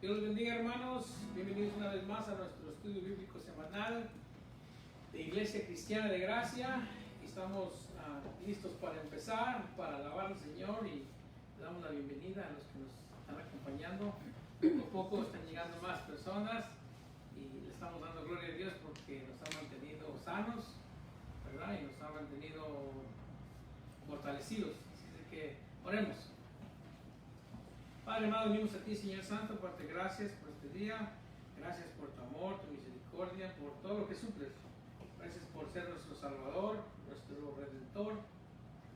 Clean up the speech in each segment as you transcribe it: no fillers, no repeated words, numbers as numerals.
Dios los bendiga, hermanos. Bienvenidos una vez más a nuestro estudio bíblico semanal de Iglesia Cristiana de Gracia. Estamos listos para empezar, para alabar al Señor, y le damos la bienvenida a los que nos están acompañando. Poco a poco están llegando más personas y le estamos dando gloria a Dios porque nos ha mantenido sanos, ¿verdad? Y nos ha mantenido fortalecidos. Así que oremos. Padre amado, venimos a ti, Señor Santo, por darte gracias por este día. Gracias por tu amor, tu misericordia, por todo lo que suples. Gracias por ser nuestro Salvador, nuestro Redentor,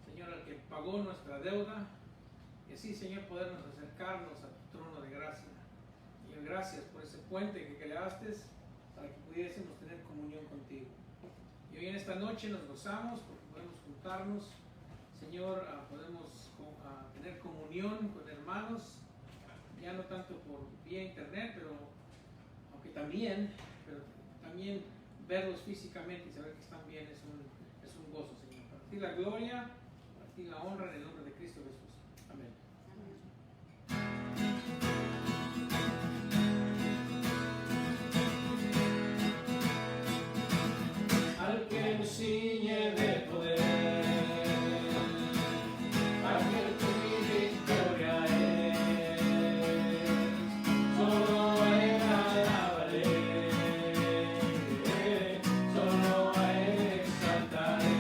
Señor, al que pagó nuestra deuda. Y así, Señor, podernos acercarnos a tu trono de gracia. Señor, gracias por ese puente que creaste para que pudiésemos tener comunión contigo. Y hoy en esta noche nos gozamos porque podemos juntarnos, Señor, podemos tener comunión con hermanos, ya no tanto por vía internet, pero también verlos físicamente y saber que están bien es un gozo, Señor. Para ti la gloria, para ti la honra, en el nombre de Cristo Jesús. Amén. Al que nos ciñe de poder, aquel que mi victoria es, solo a él alabaré, solo a él exaltaré.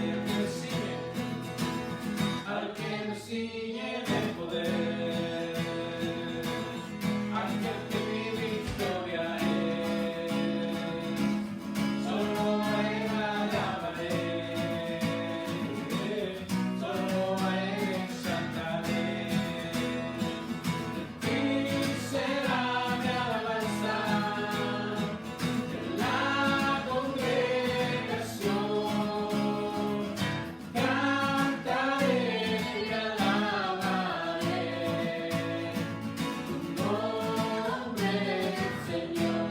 Al que nos ciñe de poder, aquel que mi victoria es, solo a él alabaré, solo a él exaltaré. Y será mi alabanza en la congregación, cantaré y alabaré tu nombre, Señor.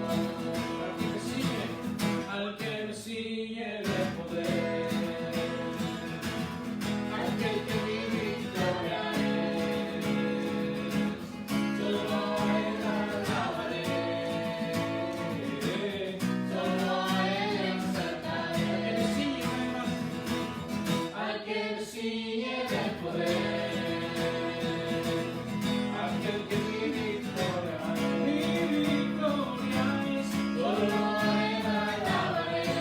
Al que me ciñe de poder, aquel que mi victoria es, solo a él alabaré, solo a él exaltaré. Al que me ciñe de poder, aquel que mi victoria es, solo a él alabaré,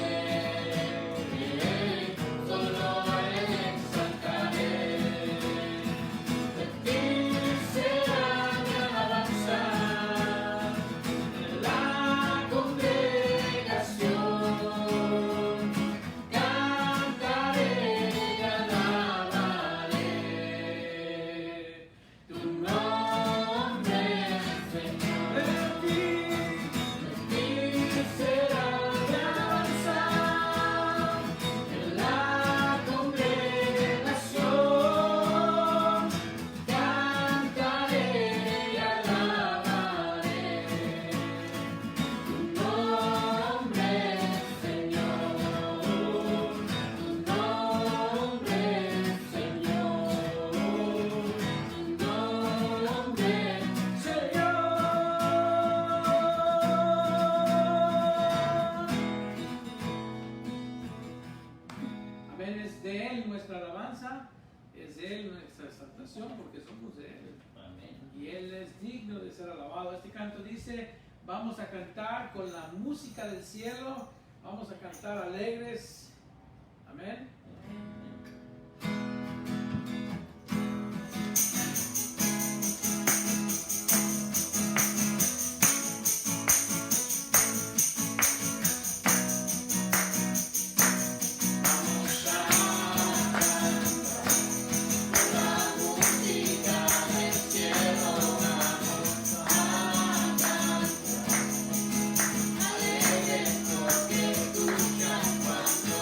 solo a él exaltaré. De ti será mi alabanza en la congregación, cantaré y alabaré tu nombre, Señor. De ti será mi alabanza en la congregación, cantaré y alabaré tu nombre, Señor, tu nombre, Señor, tu nombre, Señor. Amén. Es de Él nuestra alabanza, es de Él nuestra exaltación, porque somos de Él. Amén. Y Él es digno de ser alabado. Este canto dice: vamos a cantar con la música del cielo, vamos a cantar alegres. Amén. Alegres porque escuchan cuando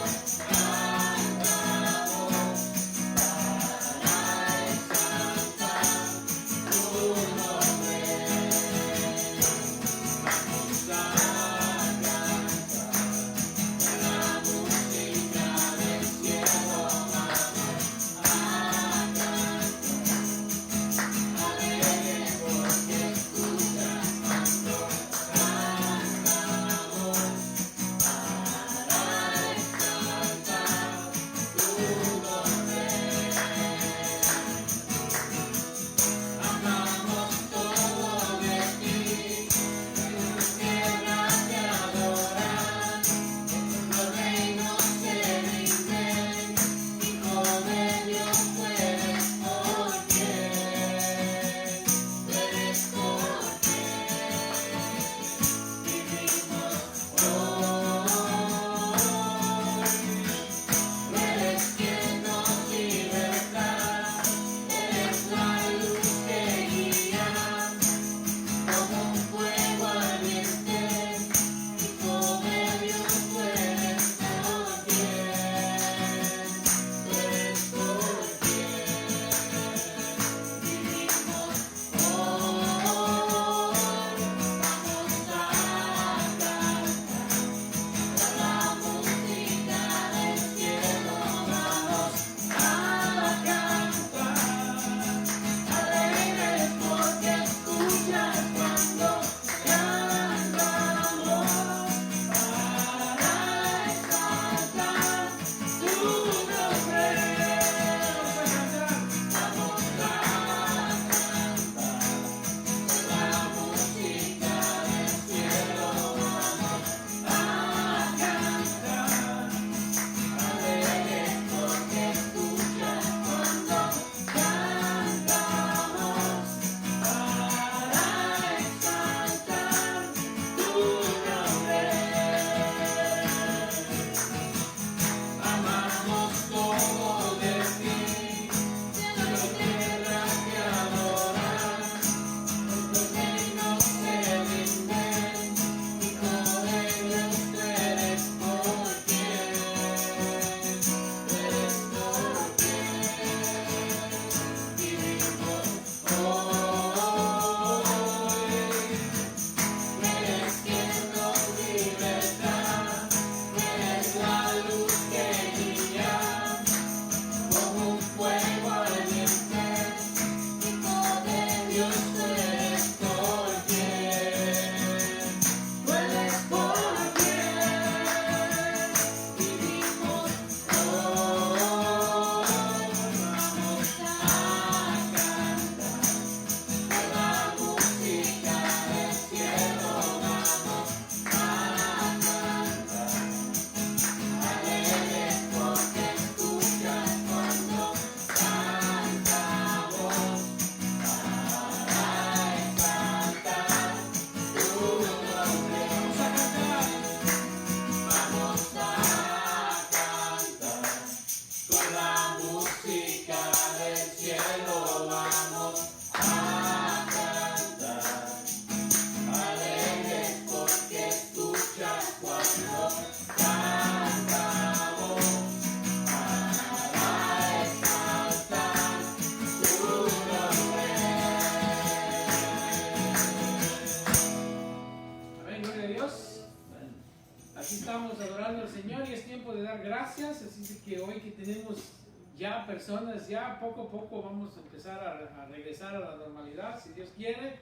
del Señor y es tiempo de dar gracias. Así que hoy que tenemos ya personas, ya poco a poco vamos a empezar a regresar a la normalidad, si Dios quiere.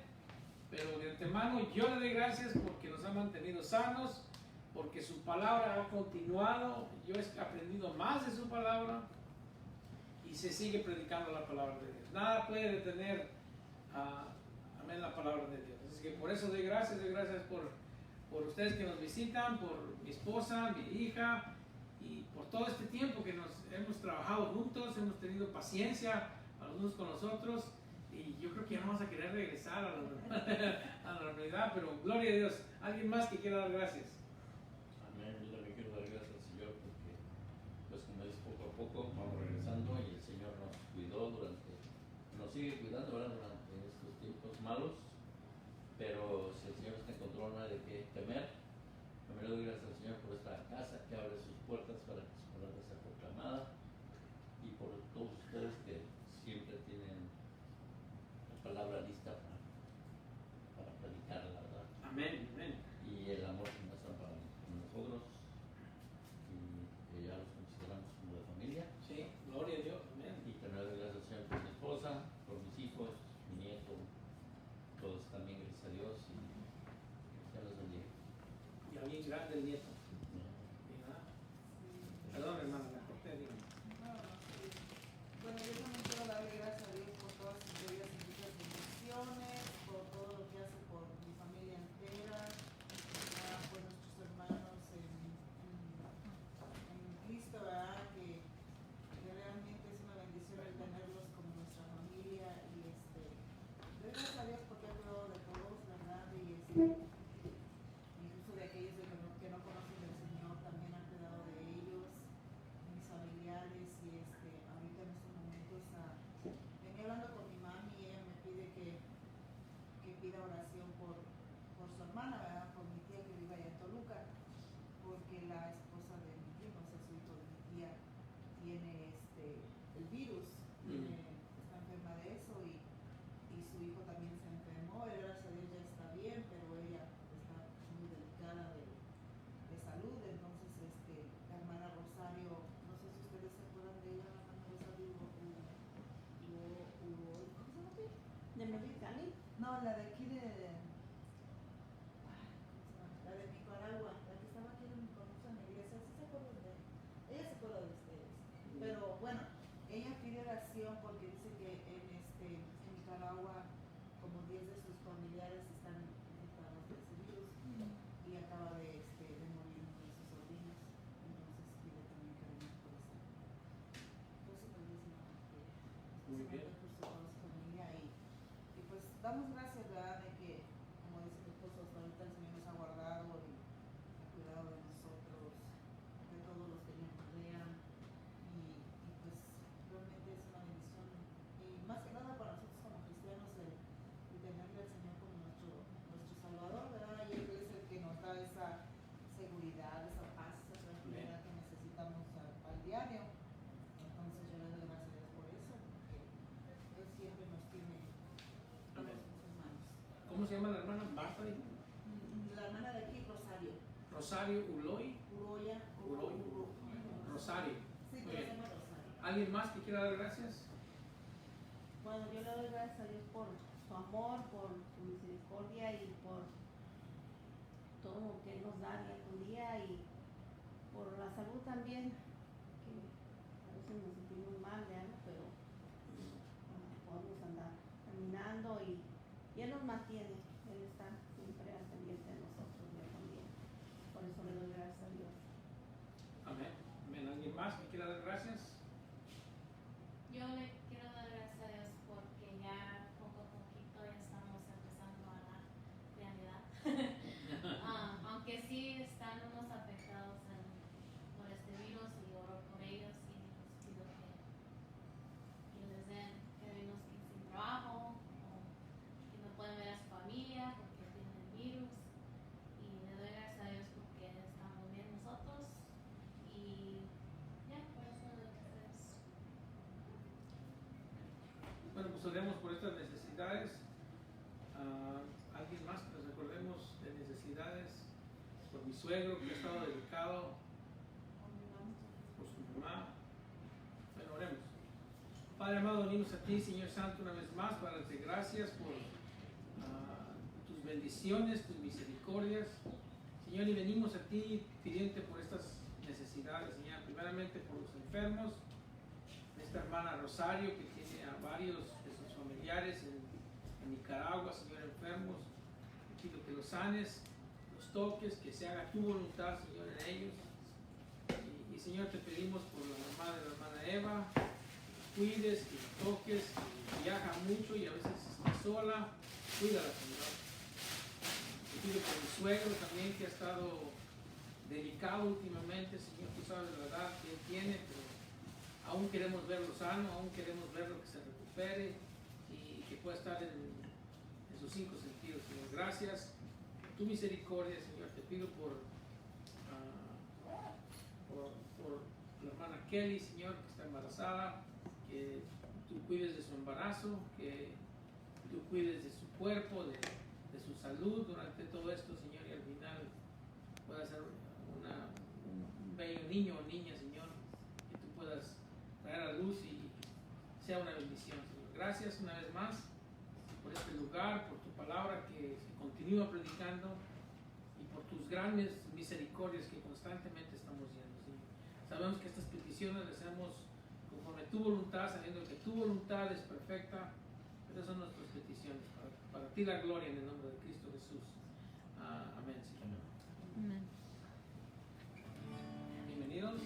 Pero de antemano yo le doy gracias porque nos ha mantenido sanos, porque su palabra ha continuado. Yo he aprendido más de su palabra y se sigue predicando la palabra de Dios. Nada puede detener amén, la palabra de Dios. Así que por eso doy gracias por ustedes que nos visitan, por mi esposa, mi hija, y por todo este tiempo que nos hemos trabajado juntos, hemos tenido paciencia los unos con los otros, y yo creo que ya no vamos a querer regresar a la normalidad, pero gloria a Dios. ¿Alguien más que quiera dar gracias? Amén. Yo también quiero dar gracias al Señor porque, pues como es poco a poco, vamos regresando y el Señor nos cuidó nos sigue cuidando, ¿verdad? Durante estos tiempos malos, pero si el Señor está en control, no hay de qué temer. También le doy gracias al Señor por esta casa que abre sus puertas para que su palabra sea proclamada y por todos ustedes que siempre tienen la palabra lista para predicarla, ¿verdad? Amén, amén. Y el amor que muestran para nosotros y que ya los consideramos como de familia. Sí, gloria a Dios, amén. Y también le doy gracias al Señor por mi esposa, por mis hijos, mi nieto, todos también, gracias a Dios, y Dios los bendiga. Ya bien grande el nieto. ¿Verdad? Perdón, hermano, me corté, dígame. Bueno, yo también quiero darle gracias a Dios por todas sus bellas y muchas bendiciones, por todo lo que hace por mi familia entera, por nuestros hermanos en Cristo, ¿verdad? Que realmente es una bendición el tenerlos como nuestra familia y doy gracias a Dios porque ha cuidado de todos, ¿verdad? Y incluso de aquellos que no conocen del Señor, también ha cuidado de ellos, mis familiares, y ahorita en estos momentos venía hablando con mi mami y ella me pide que pida oración por su hermana, ¿verdad? Por mi tía que vive allá en Toluca, porque la esposa de mi primo, o sea, su hijo de mi tía, tiene el virus, está enferma de eso, y su hijo también se enfermó. Él, gracias a Dios, ya está bien, pero ella está muy delicada de salud. Entonces la hermana Rosario, no sé si ustedes se acuerdan de ella, la hermana Rosario ¿cómo se llama aquí? ¿De Mexicali? No, la de aquí ¿cómo se llama? La de Nicaragua, la que estaba aquí con nosotros en la iglesia. ¿Sí se acuerdan de ella? Se acuerda de ustedes. Pero bueno, ella pide oración porque dice que en Nicaragua como 10 de sus familiares están infectados de ese virus, y acaba de morir uno de sus sobrinos. Entonces pide también cariño por eso. Entonces por su familia, y pues damos gracias, ¿verdad? De que, como dice mi esposo, hasta ahorita el Señor nos ha guardado y ha cuidado de nosotros, de todos los que nos rodean, y pues realmente es una bendición, y más que nada para nosotros como cristianos, el tenerle al Señor como nuestro Salvador, ¿verdad? Y Él es el que nos da esa seguridad, esa paz, esa tranquilidad que necesitamos al diario. Entonces yo le doy gracias a Dios por eso, porque Él siempre nos tiene en sus manos. ¿Cómo se llama la hermana? ¿Marta? La hermana de aquí, Rosario. Rosario Uloy. Uroya. Rosario. Sí, Muy que se bien. llama Rosario. ¿Alguien más que quiera dar gracias? Bueno, yo le doy gracias a Dios por su amor, por su misericordia y por todo lo que Él nos da día con día, y por la salud también, que a veces nos sentimos mal de algo, pero podemos andar caminando, y Él nos mantiene. Él está siempre al pendiente de nosotros día con día. Por eso le doy gracias a Dios. Amén. Amén. ¿Alguien más que quiera dar gracias? Yo le quiero dar gracias a Dios porque ya poco a poquito ya estamos empezando a la realidad. Aunque sí están unos afectados por este virus, y oro por ellos y les pido que les den, que hay unos que sin trabajo o que no pueden ver a su familia porque tienen el virus, y le doy gracias a Dios porque estamos bien nosotros, y ya, por eso le doy gracias. Bueno, pues oremos por estas necesidades. Alguien más que nos acordemos de necesidades. Por mi suegro que ha estado delicado, Padre amado, venimos a ti, Señor Santo, una vez más para darte gracias por tus bendiciones, tus misericordias. Señor, y venimos a ti pidiéndote por estas necesidades, Señor. Primeramente por los enfermos, esta hermana Rosario que tiene a varios de sus familiares en Nicaragua, Señor, enfermos. Te pido que los sanes, los toques, que se haga tu voluntad, Señor, en ellos. Y Señor, te pedimos por la mamá de la hermana Eva, cuides, que toques, que viaja mucho y a veces está sola, cuídala, Señor. Te pido por mi suegro también, que ha estado delicado últimamente, Señor, tú sabes la edad que él tiene, pero aún queremos verlo sano, aún queremos verlo que se recupere y que pueda estar en sus 5 sentidos, Señor. Gracias por tu misericordia, Señor. Te pido por la hermana Kelly, Señor, que está embarazada, que tú cuides de su embarazo, que tú cuides de su cuerpo, de su salud durante todo esto, Señor, y al final pueda ser un bello niño o niña, Señor, que tú puedas traer a luz y sea una bendición, Señor. Gracias una vez más por este lugar, por tu palabra que se continúa predicando y por tus grandes misericordias que constantemente estamos viendo, Señor. Sabemos que estas peticiones las hacemos conforme tu voluntad, sabiendo que tu voluntad es perfecta. Esas son nuestras peticiones. Para ti la gloria en el nombre de Cristo Jesús. Amén, Señor. Amén. Bienvenidos.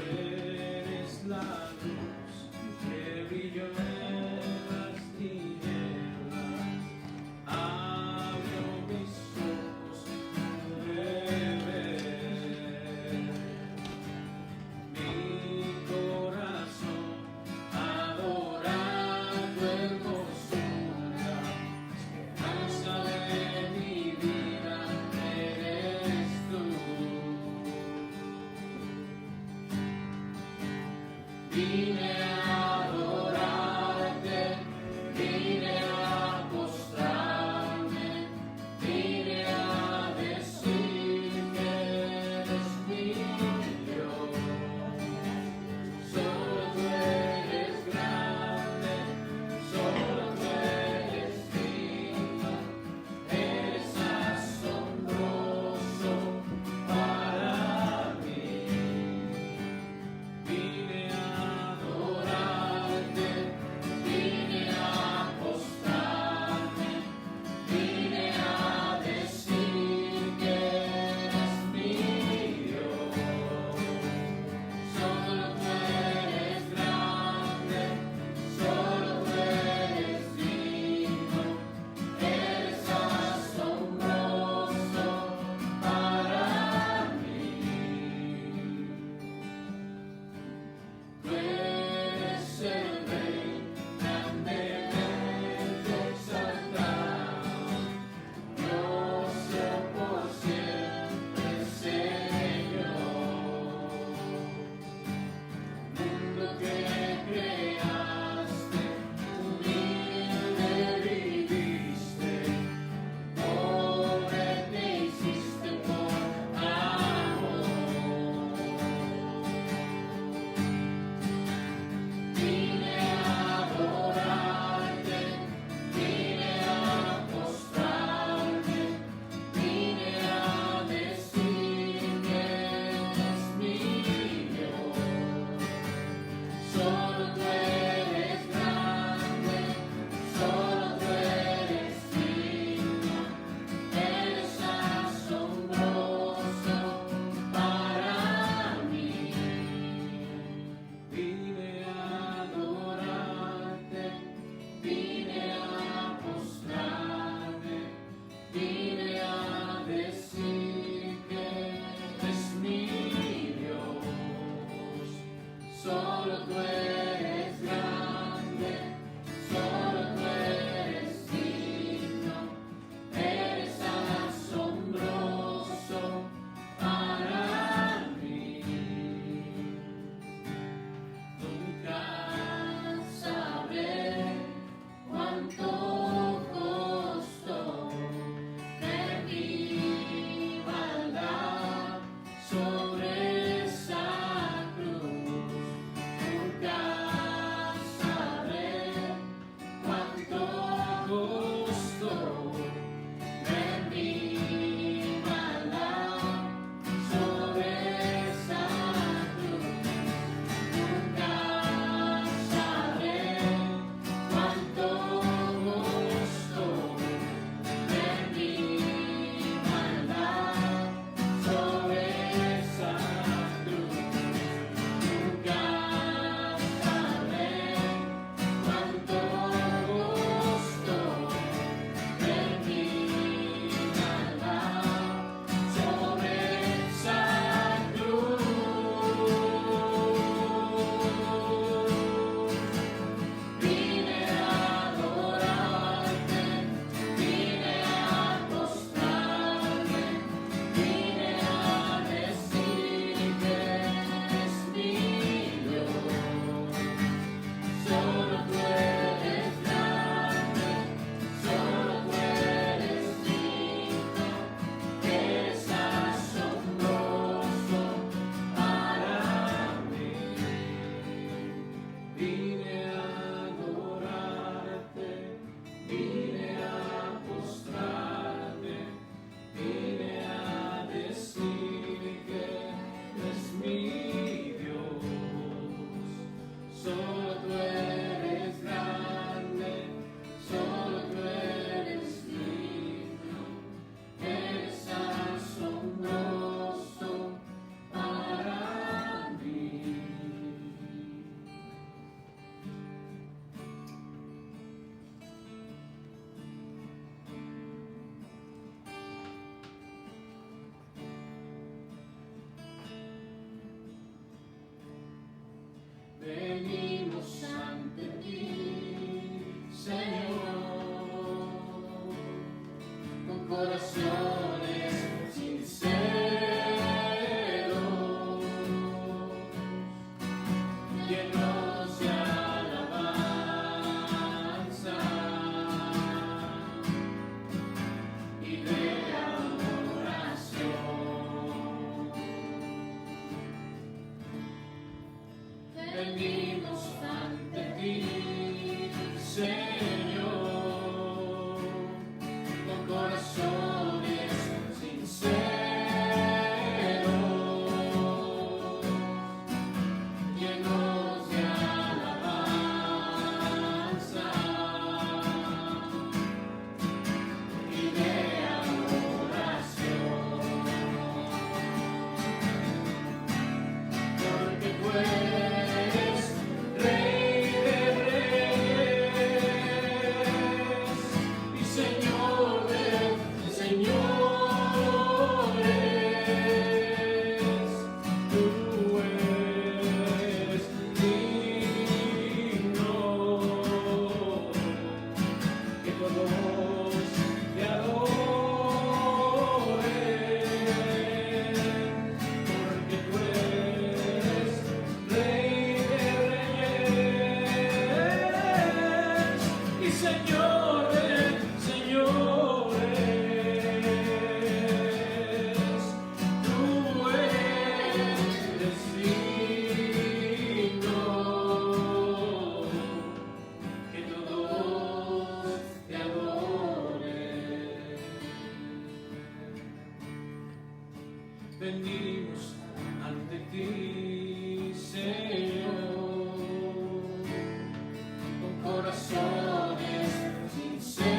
Eres la luz que brilló en las tinieblas, abrió mis ojos de ver. Mi venimos ante ti, Señor, con corazones sinceros, llenos de alabanza y de adoración. Venimos ante ti, Señor, con corazones sinceros, llenos de alabanza y de adoración, porque tú eres Rey de Reyes y Señor de Señores. Tú eres digno que todos te adoren, porque tú eres Rey de Reyes y Señor de Señores. Tú eres digno que todos te adoren. Venimos ante ti, Señor, con corazones sinceros,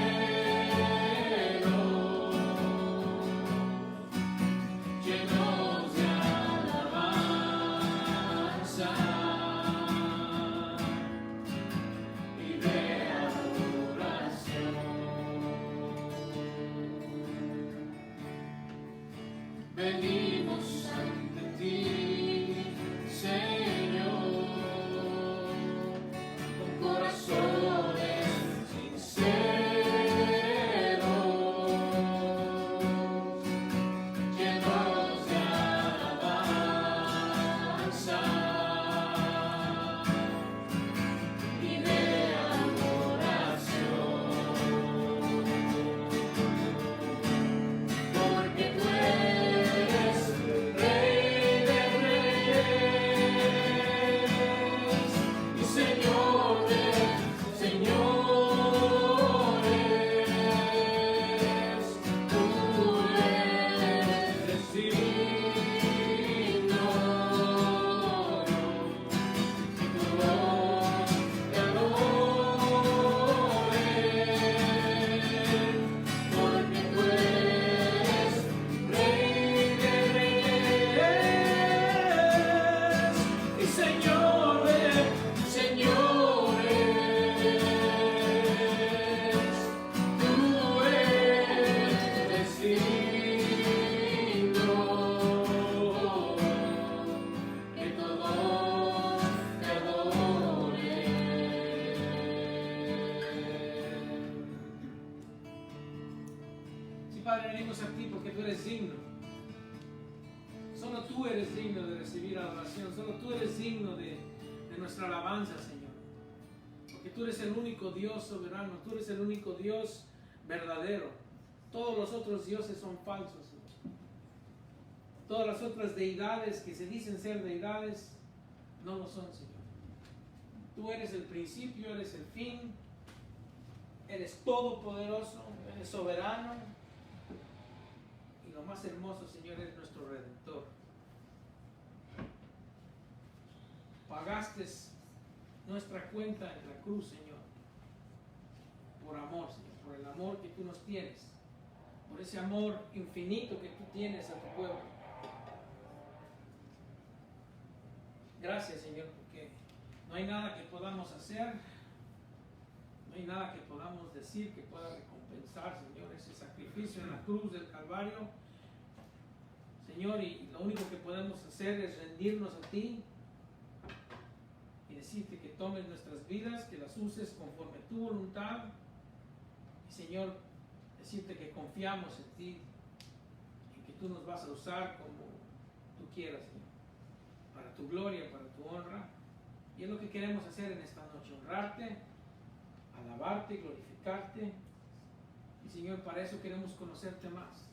llenos de alabanza y de adoración. Venimos ante ti, Señor, con corazones sinceros, llenos de alabanza y de adoración, porque tú eres Rey de Reyes y Señor de Señores. Tú eres digno que todos te adoren, porque tú eres Rey de Reyes y Señor de Señores. Tú eres digno que todos te adoren. Sí, Padre, venimos a ti porque tú eres digno. Solo tú eres digno de recibir adoración. Solo tú eres digno de nuestra alabanza, Señor. Porque tú eres el único Dios soberano. Tú eres el único Dios verdadero. Todos los otros dioses son falsos, Señor. Todas las otras deidades que se dicen ser deidades no lo son, Señor. Tú eres el principio, eres el fin. Eres todopoderoso, eres soberano. Y lo más hermoso, Señor, es nuestro Redentor. Pagaste nuestra cuenta en la cruz, Señor, por amor, Señor, por el amor que tú nos tienes, por ese amor infinito que tú tienes a tu pueblo. Gracias, Señor, porque no hay nada que podamos hacer, no hay nada que podamos decir que pueda recompensar, Señor, ese sacrificio en la cruz del Calvario, Señor, y lo único que podemos hacer es rendirnos a ti y decirte que tomes nuestras vidas, que las uses conforme tu voluntad. Y Señor, decirte que confiamos en ti, en que tú nos vas a usar como tú quieras, Señor, para tu gloria, para tu honra. Y es lo que queremos hacer en esta noche, honrarte, alabarte, glorificarte. Y Señor, para eso queremos conocerte más.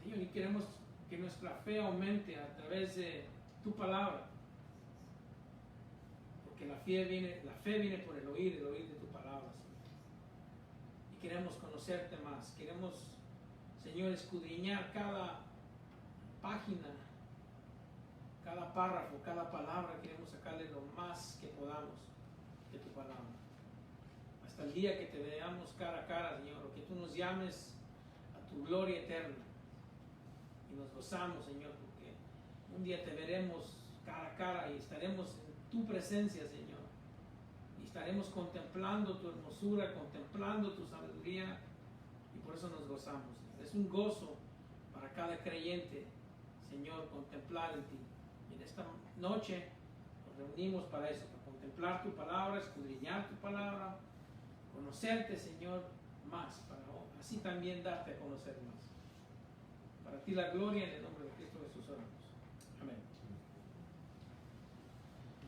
Señor, y queremos que nuestra fe aumente a través de tu palabra. Porque la fe viene por el oír de tu palabra, Señor. Y queremos conocerte más. Queremos, Señor, escudriñar cada página, cada párrafo, cada palabra. Queremos sacarle lo más que podamos de tu palabra. Hasta el día que te veamos cara a cara, Señor, o que tú nos llames a tu gloria eterna. Y nos gozamos, Señor, porque un día te veremos cara a cara y estaremos en tu presencia, Señor. Y estaremos contemplando tu hermosura, contemplando tu sabiduría. Y por eso nos gozamos, Señor. Es un gozo para cada creyente, Señor, contemplar en ti. Y en esta noche nos reunimos para eso, para contemplar tu palabra, escudriñar tu palabra, conocerte, Señor, más, para así también darte a conocer más. Para ti la gloria, en el nombre de Cristo Jesús oramos. Amén.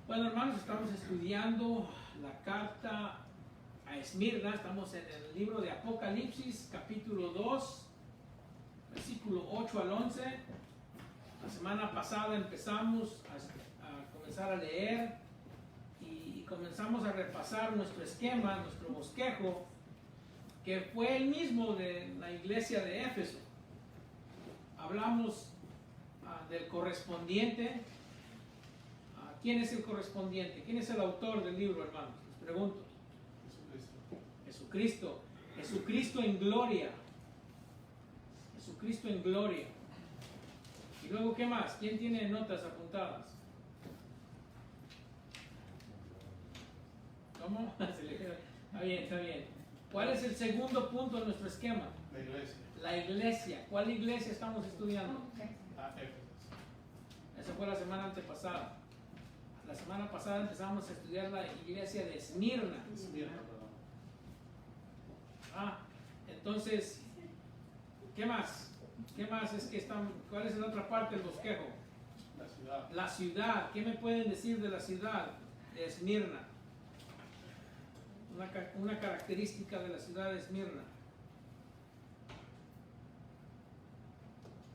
Bueno, hermanos, estamos estudiando la carta a Esmirna. Estamos en el libro de Apocalipsis, capítulo 2, versículo 8 al 11. La semana pasada empezamos a comenzar a leer y comenzamos a repasar nuestro esquema, nuestro bosquejo, que fue el mismo de la iglesia de Éfeso. Hablamos del correspondiente. ¿Quién es el correspondiente? ¿Quién es el autor del libro, hermanos? Les pregunto. Jesucristo. Jesucristo en gloria. Jesucristo en gloria. Y luego, ¿qué más? ¿Quién tiene notas apuntadas? ¿Cómo? Está bien, está bien. ¿Cuál es el segundo punto de nuestro esquema? La iglesia. La iglesia. ¿Cuál iglesia estamos estudiando? Esa fue la semana antepasada. La semana pasada empezamos a estudiar la iglesia de Esmirna. Entonces, ¿qué más? ¿Qué más es que están? ¿Cuál es la otra parte del bosquejo? La ciudad. La ciudad. ¿Qué me pueden decir de la ciudad de Esmirna? Una característica de la ciudad de Esmirna.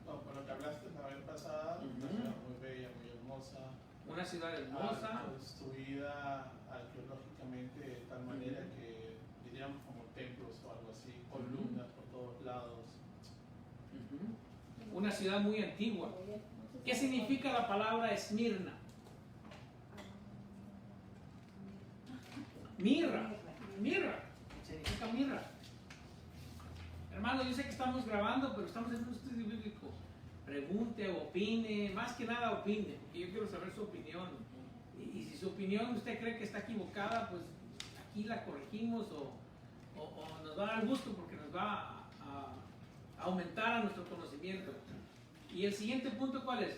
No, por lo que hablaste la vez pasada, una ciudad muy bella, muy hermosa. Una ciudad hermosa. Construida arqueológicamente de tal manera que diríamos como templos o algo así, columnas por todos lados. Una ciudad muy antigua. ¿Qué significa la palabra Esmirna? Mirra. Mirra. Significa mirra. Hermano, yo sé que estamos grabando, pero estamos en un estudio bíblico. Pregunte, opine, más que nada opine, porque yo quiero saber su opinión. Y si su opinión usted cree que está equivocada, pues aquí la corregimos o nos va a dar gusto porque nos va a aumentar a nuestro conocimiento. Y el siguiente punto, ¿cuál es?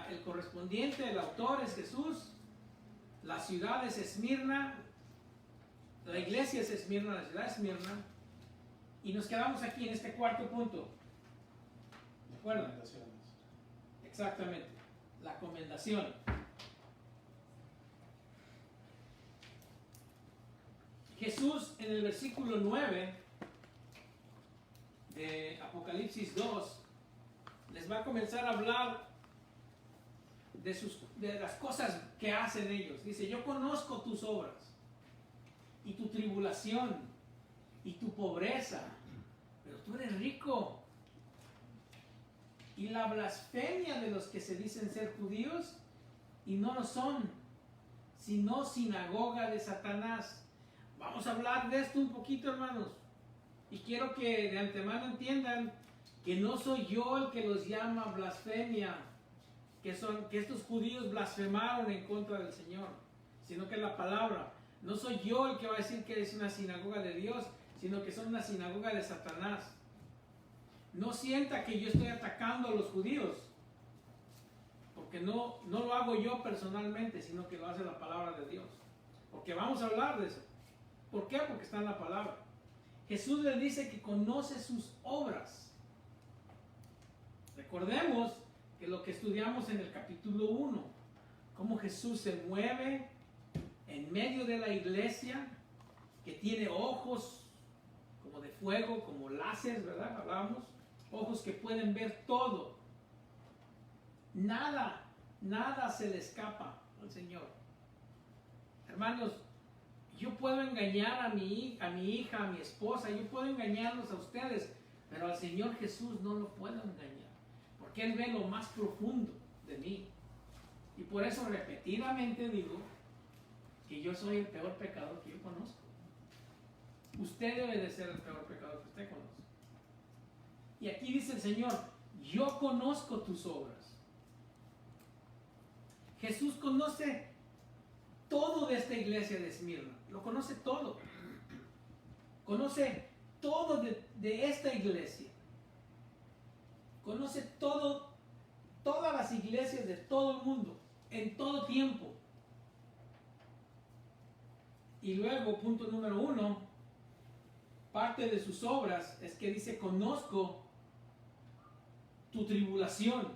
El correspondiente, el autor es Jesús, la ciudad es Esmirna, la iglesia es Esmirna, la ciudad es Esmirna, y nos quedamos aquí en este cuarto punto. ¿De acuerdo? Exactamente, la comendación. Jesús en el versículo 9 de Apocalipsis 2 les va a comenzar a hablar de las cosas que hacen ellos. Dice, yo conozco tus obras y tu tribulación y tu pobreza, pero tú eres rico. Y la blasfemia de los que se dicen ser judíos y no lo son, sino sinagoga de Satanás. Vamos a hablar de esto un poquito, hermanos. Y quiero que de antemano entiendan que no soy yo el que los llama blasfemia, que estos judíos blasfemaron en contra del Señor, sino que la palabra. No soy yo el que va a decir que es una sinagoga de Dios, sino que son una sinagoga de Satanás. No sienta que yo estoy atacando a los judíos, porque no lo hago yo personalmente, sino que lo hace la palabra de Dios. Porque vamos a hablar de eso. ¿Por qué? Porque está en la palabra. Jesús le dice que conoce sus obras. Recordemos que lo que estudiamos en el capítulo 1, cómo Jesús se mueve en medio de la iglesia, que tiene ojos como de fuego, como láseres, ¿verdad? Hablábamos, ojos que pueden ver todo. Nada se le escapa al Señor. Hermanos, yo puedo engañar a mi hija, a mi esposa, yo puedo engañarlos a ustedes, pero al Señor Jesús no lo puedo engañar, porque Él ve lo más profundo de mí. Y por eso repetidamente digo que yo soy el peor pecador que yo conozco. Usted debe de ser el peor pecador que usted conoce. Y aquí dice el Señor, yo conozco tus obras. Jesús conoce todo de esta iglesia de Esmirna. Lo conoce todo. Conoce todo de esta iglesia. Conoce todas las iglesias de todo el mundo, en todo tiempo. Y luego, punto número 1, parte de sus obras es que dice, conozco tu tribulación.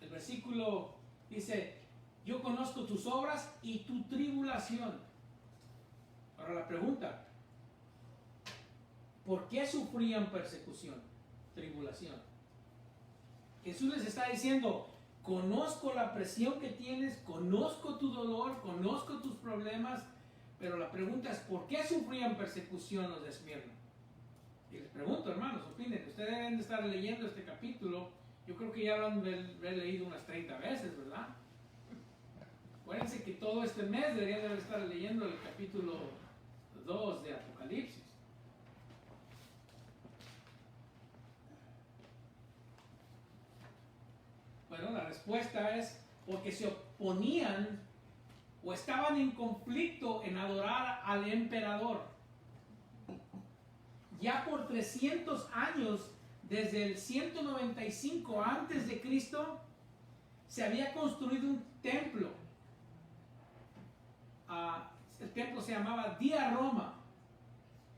El versículo dice, yo conozco tus obras y tu tribulación. Ahora la pregunta, ¿por qué sufrían persecución, tribulación? Jesús les está diciendo, conozco la presión que tienes, conozco tu dolor, conozco tus problemas, pero la pregunta es, ¿por qué sufrían persecución los de Esmirna? Y les pregunto, hermanos, opinen, ustedes deben de estar leyendo este capítulo, yo creo que ya lo han leído unas 30 veces, ¿verdad? Acuérdense que todo este mes deberían de estar leyendo el capítulo 2 de Apocalipsis. Bueno, la respuesta es porque se oponían o estaban en conflicto en adorar al emperador. Ya por 300 años, desde el 195 antes de Cristo, se había construido un templo. El templo se llamaba Dia Roma.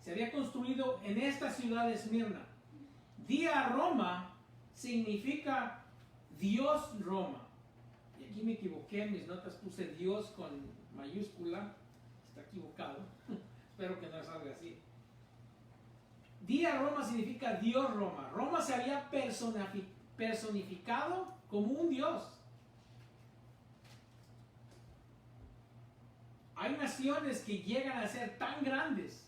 Se había construido en esta ciudad de Esmirna. Dia Roma significa Dios Roma. Y aquí me equivoqué, en mis notas puse Dios con mayúscula. Está equivocado. Espero que no salga así. Dia Roma significa Dios Roma. Roma se había personificado como un Dios. Hay naciones que llegan a ser tan grandes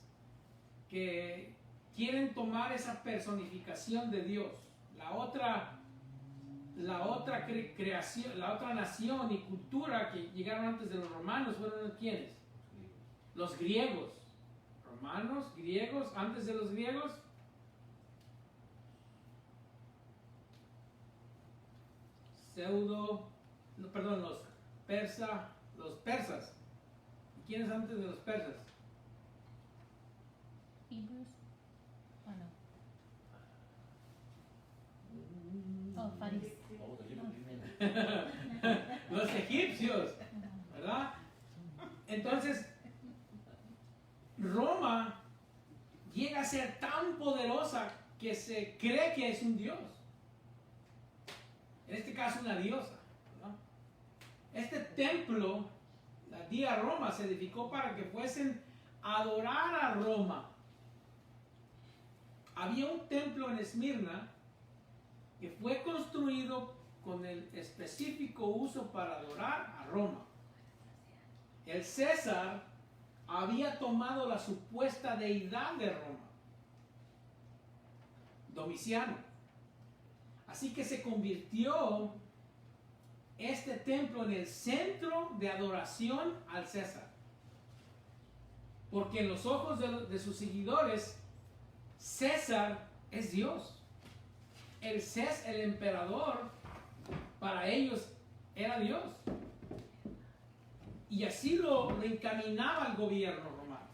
que quieren tomar esa personificación de Dios. La otra creación, la otra nación y cultura que llegaron antes de los romanos fueron ¿quiénes? Los griegos. Romanos, griegos, antes de los griegos. Los persas. ¿Quiénes antes de los persas? Hebrews. Oh, no. Oh, Faris. Los egipcios, ¿verdad? Entonces, Roma llega a ser tan poderosa que se cree que es un dios. En este caso, una diosa, ¿verdad? Este templo, la Dia Roma, se edificó para que fuesen a adorar a Roma. Había un templo en Esmirna que fue construido con el específico uso para adorar a Roma. El César había tomado la supuesta deidad de Roma, Domiciano. Así que se convirtió este templo en el centro de adoración al César. Porque en los ojos de sus seguidores, César es Dios. El emperador, para ellos era Dios. Y así lo encaminaba el gobierno romano.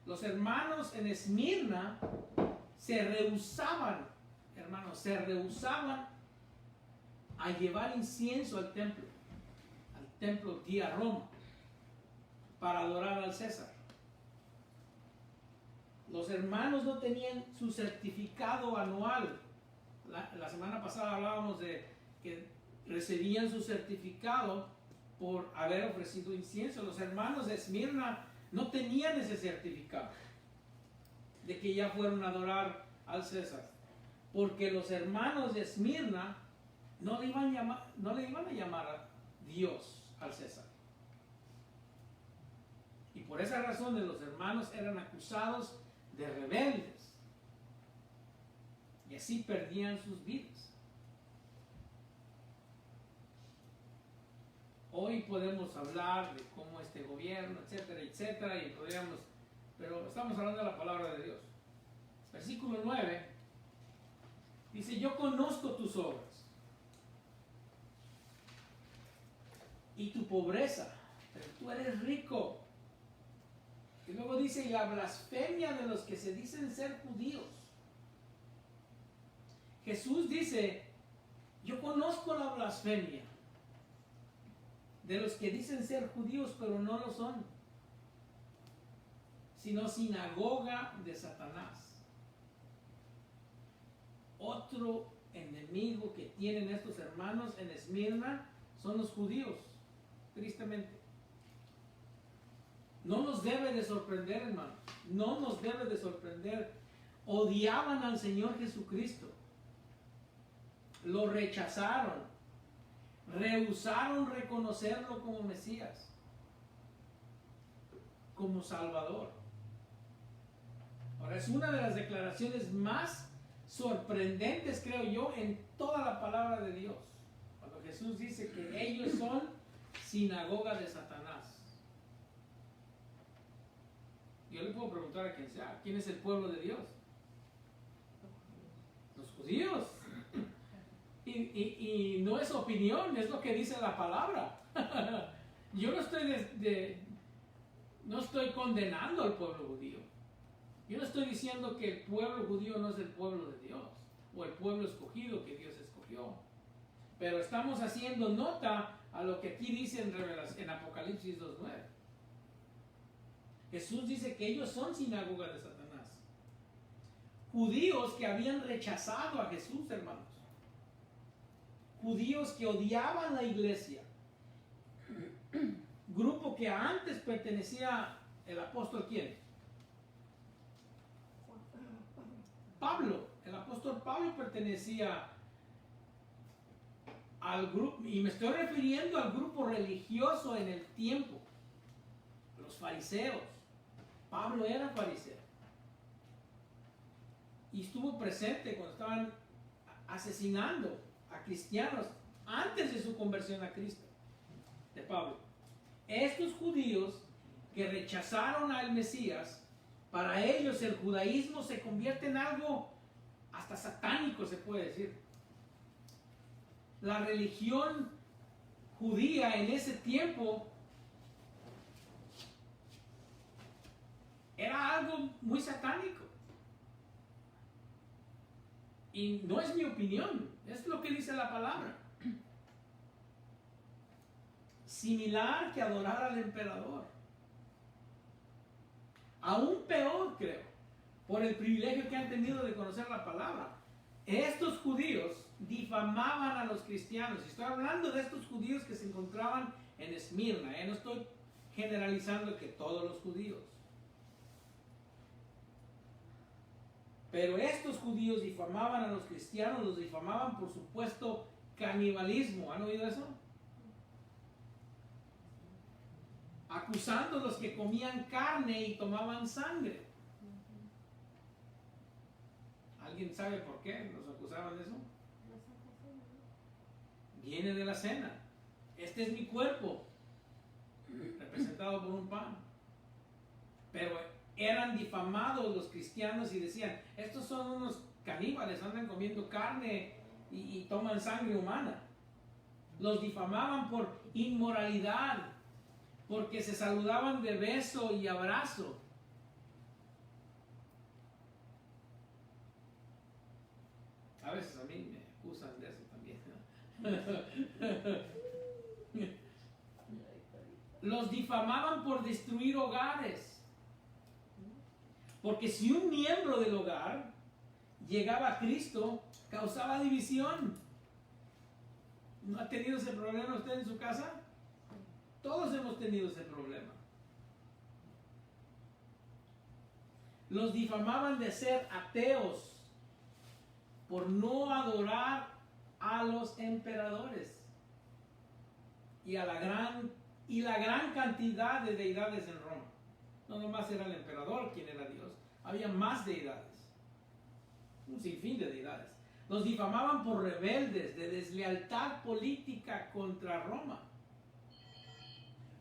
Los hermanos en Esmirna se rehusaban a llevar incienso al templo di a Roma, para adorar al César. Los hermanos no tenían su certificado anual. La semana pasada hablábamos de que recibían su certificado por haber ofrecido incienso. Los hermanos de Esmirna no tenían ese certificado de que ya fueron a adorar al César, porque los hermanos de Esmirna no le iban a llamar a Dios al César. Y por esa razón los hermanos eran acusados de rebeldes y así perdían sus vidas. Hoy podemos hablar de cómo este gobierno, etcétera, etcétera, y podríamos, pero estamos hablando de la palabra de Dios. Versículo 9 dice: yo conozco tus obras y tu pobreza, pero tú eres rico. Y luego dice: y la blasfemia de los que se dicen ser judíos. Jesús dice: yo conozco la blasfemia de los que dicen ser judíos, pero no lo son, sino sinagoga de Satanás. Otro enemigo que tienen estos hermanos en Esmirna son los judíos, tristemente. No nos debe de sorprender, hermanos, no nos debe de sorprender. Odiaban al Señor Jesucristo, lo rechazaron, rehusaron reconocerlo como Mesías, como Salvador. Ahora, es una de las declaraciones más sorprendentes, creo yo, en toda la palabra de Dios, cuando Jesús dice que ellos son sinagoga de Satanás. Yo le puedo preguntar a quien sea: ¿quién es el pueblo de Dios? Los judíos. Y no es opinión, es lo que dice la palabra. Yo no estoy condenando al pueblo judío. Yo no estoy diciendo que el pueblo judío no es el pueblo de Dios, o el pueblo escogido que Dios escogió. Pero estamos haciendo nota a lo que aquí dice en Apocalipsis 2:9. Jesús dice que ellos son sinagoga de Satanás. Judíos que habían rechazado a Jesús, hermanos. Judíos que odiaban la iglesia. Grupo que antes pertenecía el apóstol, ¿quién? Pablo. El apóstol Pablo pertenecía al grupo, y me estoy refiriendo al grupo religioso en el tiempo, los fariseos. Pablo era fariseo y estuvo presente cuando estaban asesinando a cristianos antes de su conversión a Cristo, de Pablo. Estos judíos que rechazaron al Mesías, para ellos el judaísmo se convierte en algo hasta satánico, se puede decir. La religión judía en ese tiempo era algo muy satánico. Y no es mi opinión, es lo que dice la palabra. Similar que adorar al emperador. Aún peor, creo, por el privilegio que han tenido de conocer la palabra. Estos judíos difamaban a los cristianos. Estoy hablando de estos judíos que se encontraban en Esmirna. No estoy generalizando que todos los judíos. Pero estos judíos difamaban a los cristianos, los difamaban por supuesto canibalismo. ¿Han oído eso? Acusando a los que comían carne y tomaban sangre. ¿Alguien sabe por qué los acusaban de eso? Viene de la cena. Este es mi cuerpo, representado por un pan. Pero eran difamados los cristianos y decían: estos son unos caníbales, andan comiendo carne y toman sangre humana. Los difamaban por inmoralidad, porque se saludaban de beso y abrazo. A veces a mí me acusan de eso también, ¿no? Los difamaban por destruir hogares. Porque si un miembro del hogar llegaba a Cristo, causaba división. ¿No ha tenido ese problema usted en su casa? Todos hemos tenido ese problema. Los difamaban de ser ateos por no adorar a los emperadores y la gran cantidad de deidades en Roma. No nomás era el emperador quien era Dios, había más deidades, un sinfín de deidades. Los difamaban por rebeldes, de deslealtad política contra Roma.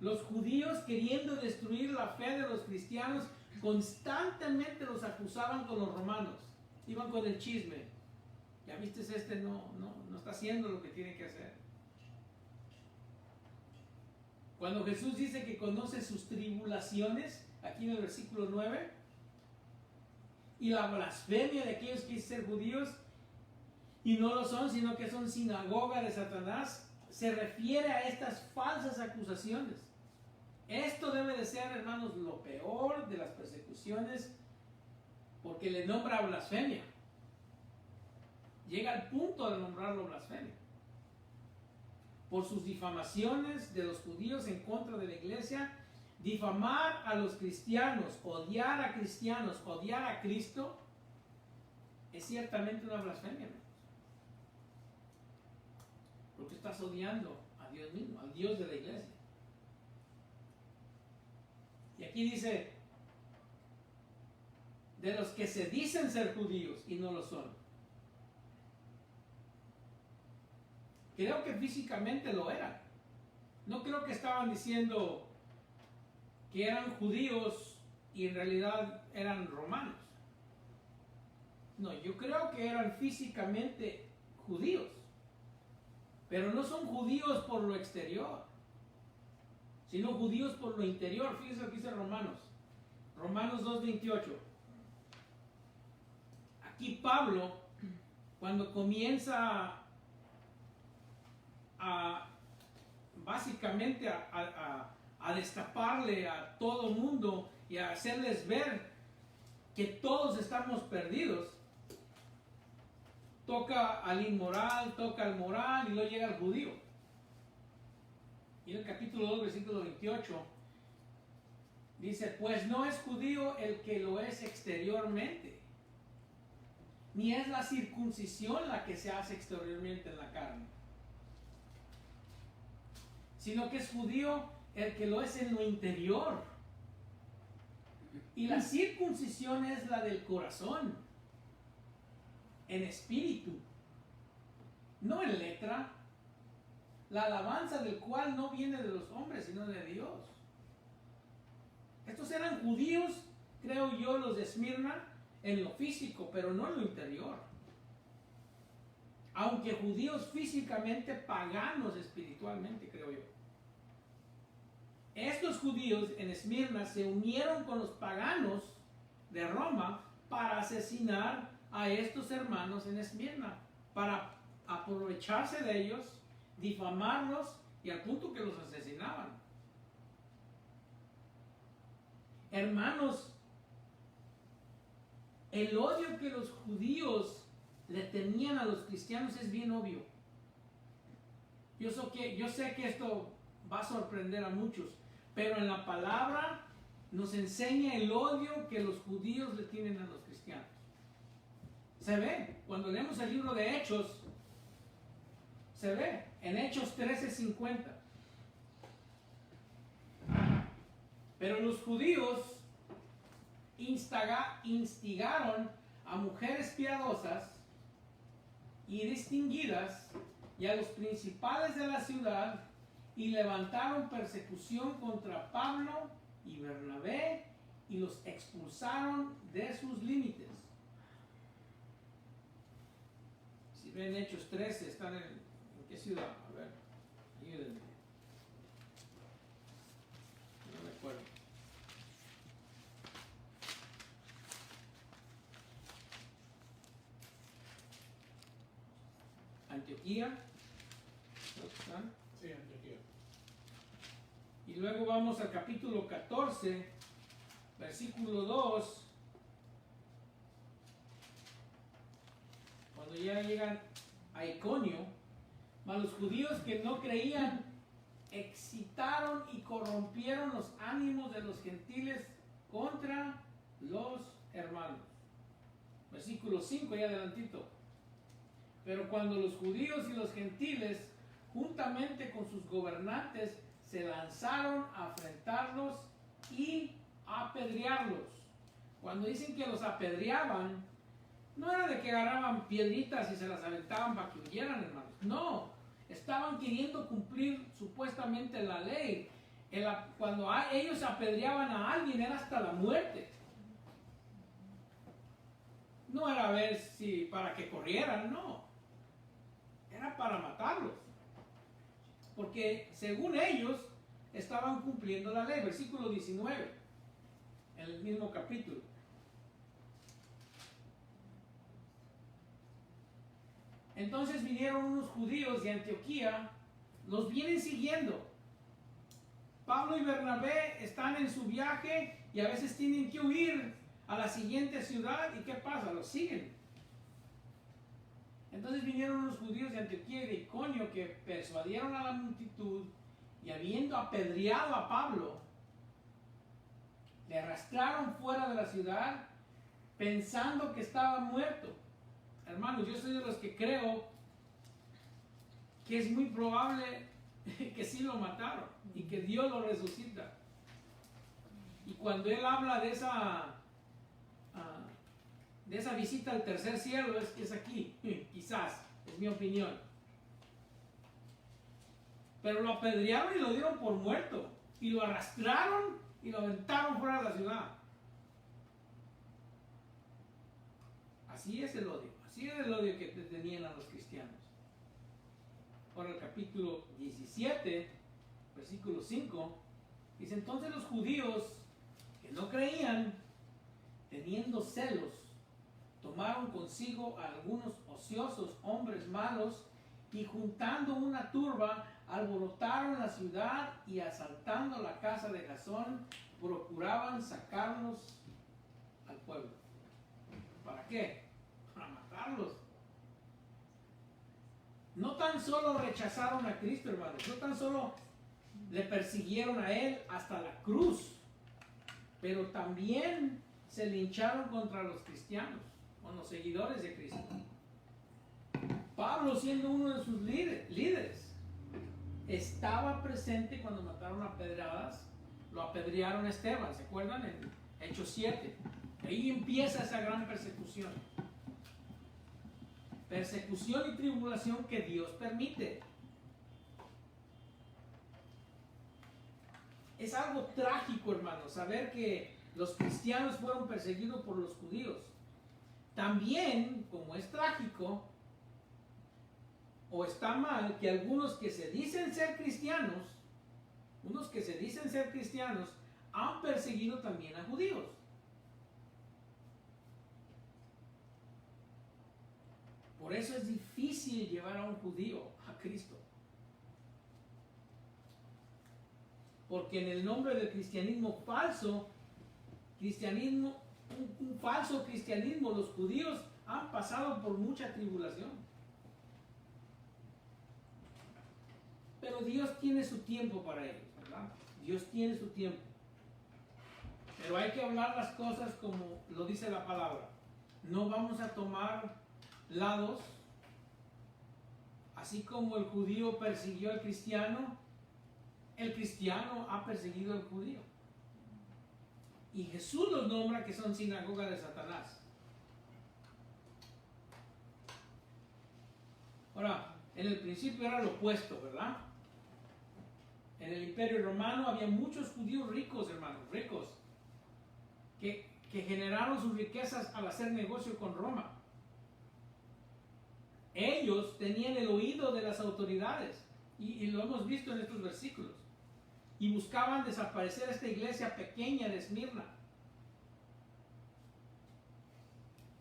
Los judíos, queriendo destruir la fe de los cristianos, constantemente los acusaban con los romanos. Iban con el chisme. Ya viste, no está haciendo lo que tiene que hacer. Cuando Jesús dice que conoce sus tribulaciones, aquí en el versículo 9, y la blasfemia de aquellos que dicen ser judíos y no lo son, sino que son sinagoga de Satanás, se refiere a estas falsas acusaciones. Esto debe de ser, hermanos, lo peor de las persecuciones, porque le nombra blasfemia. Llega al punto de nombrarlo blasfemia. Por sus difamaciones de los judíos en contra de la iglesia, difamar a los cristianos, odiar a cristianos, odiar a Cristo, es ciertamente una blasfemia, hermanos. Porque estás odiando a Dios mismo, al Dios de la iglesia. Y aquí dice, de los que se dicen ser judíos y no lo son. Creo que físicamente lo eran. No creo que estaban diciendo que eran judíos y en realidad eran romanos. No, yo creo que eran físicamente judíos. Pero no son judíos por lo exterior, sino judíos por lo interior. Fíjense lo que dice Romanos. Romanos 2:28. Aquí Pablo, cuando comienza básicamente a destaparle a todo mundo y a hacerles ver que todos estamos perdidos, toca al inmoral, toca al moral y luego llega al judío. Y en el capítulo 2, versículo 28, dice, pues no es judío el que lo es exteriormente, ni es la circuncisión la que se hace exteriormente en la carne, sino que es judío el que lo es en lo interior. Y la circuncisión es la del corazón, en espíritu, no en letra, la alabanza del cual no viene de los hombres, sino de Dios. Estos eran judíos, creo yo, los de Esmirna, en lo físico, pero no en lo interior. Aunque judíos físicamente, paganos espiritualmente, creo yo. Estos judíos en Esmirna se unieron con los paganos de Roma para asesinar a estos hermanos en Esmirna, para aprovecharse de ellos, difamarlos y al punto que los asesinaban. Hermanos, el odio que los judíos le tenían a los cristianos es bien obvio. Yo sé que esto va a sorprender a muchos, pero en la palabra nos enseña el odio que los judíos le tienen a los cristianos. Se ve, cuando leemos el libro de Hechos, se ve, en Hechos 13:50. Pero los judíos instigaron a mujeres piadosas y distinguidas y a los principales de la ciudad y levantaron persecución contra Pablo y Bernabé y los expulsaron de sus límites. Si ven Hechos 13, están ¿en qué ciudad? A ver, ayúdenme. No me acuerdo. Antioquía, creo que están. Sí, Antioquía. Y luego vamos al capítulo 14, versículo 2. Cuando ya llegan a Iconio, mas los judíos que no creían excitaron y corrompieron los ánimos de los gentiles contra los hermanos. Versículo 5, ya adelantito. Pero cuando los judíos y los gentiles, juntamente con sus gobernantes, se lanzaron a afrentarlos y apedrearlos. Cuando dicen que los apedreaban, no era de que agarraban piedritas y se las aventaban para que huyeran, hermanos. No, estaban queriendo cumplir supuestamente la ley. Cuando ellos apedreaban a alguien era hasta la muerte. No era a ver si para que corrieran, no. Era para matarlos. Porque según ellos estaban cumpliendo la ley. Versículo 19, en el mismo capítulo. Entonces vinieron unos judíos de Antioquía, los vienen siguiendo. Pablo y Bernabé están en su viaje y a veces tienen que huir a la siguiente ciudad. ¿Y qué pasa? Los siguen. Entonces vinieron unos judíos de Antioquía y de Iconio que persuadieron a la multitud y habiendo apedreado a Pablo, le arrastraron fuera de la ciudad pensando que estaba muerto. Hermanos, yo soy de los que creo que es muy probable que sí lo mataron y que Dios lo resucita. Y cuando él habla de esa visita al tercer cielo, es que es aquí, quizás, es mi opinión. Pero lo apedrearon y lo dieron por muerto, y lo arrastraron y lo aventaron fuera de la ciudad. Así es el odio. Así es el odio que tenían a los cristianos. Ahora el capítulo 17, versículo 5, dice: entonces los judíos que no creían, teniendo celos, tomaron consigo a algunos ociosos hombres malos y juntando una turba, alborotaron la ciudad y asaltando la casa de Jasón, procuraban sacarlos al pueblo. ¿Para qué? Para matarlos. No tan solo rechazaron a Cristo, hermanos, no tan solo le persiguieron a él hasta la cruz, pero también se lincharon contra los cristianos, con los seguidores de Cristo. Pablo, siendo uno de sus líderes, estaba presente cuando mataron a pedradas, lo apedrearon a Esteban, ¿se acuerdan? En Hechos 7. Ahí empieza esa gran persecución. Persecución y tribulación que Dios permite. Es algo trágico, hermanos, saber que los cristianos fueron perseguidos por los judíos. También, como es trágico, o está mal, que algunos que se dicen ser cristianos, han perseguido también a judíos. Por eso es difícil llevar a un judío a Cristo. Porque en el nombre del cristianismo falso, un falso cristianismo, los judíos han pasado por mucha tribulación. Pero Dios tiene su tiempo para ellos, ¿verdad? Dios tiene su tiempo. Pero hay que hablar las cosas como lo dice la palabra. No vamos a tomar lados. Así como el judío persiguió al cristiano, el cristiano ha perseguido al judío. Y Jesús los nombra que son sinagoga de Satanás. Ahora, en el principio era lo opuesto, ¿verdad? En el Imperio Romano había muchos judíos ricos, hermanos, ricos, que generaron sus riquezas al hacer negocio con Roma. Ellos tenían el oído de las autoridades, y lo hemos visto en estos versículos, y buscaban desaparecer esta iglesia pequeña de Esmirna.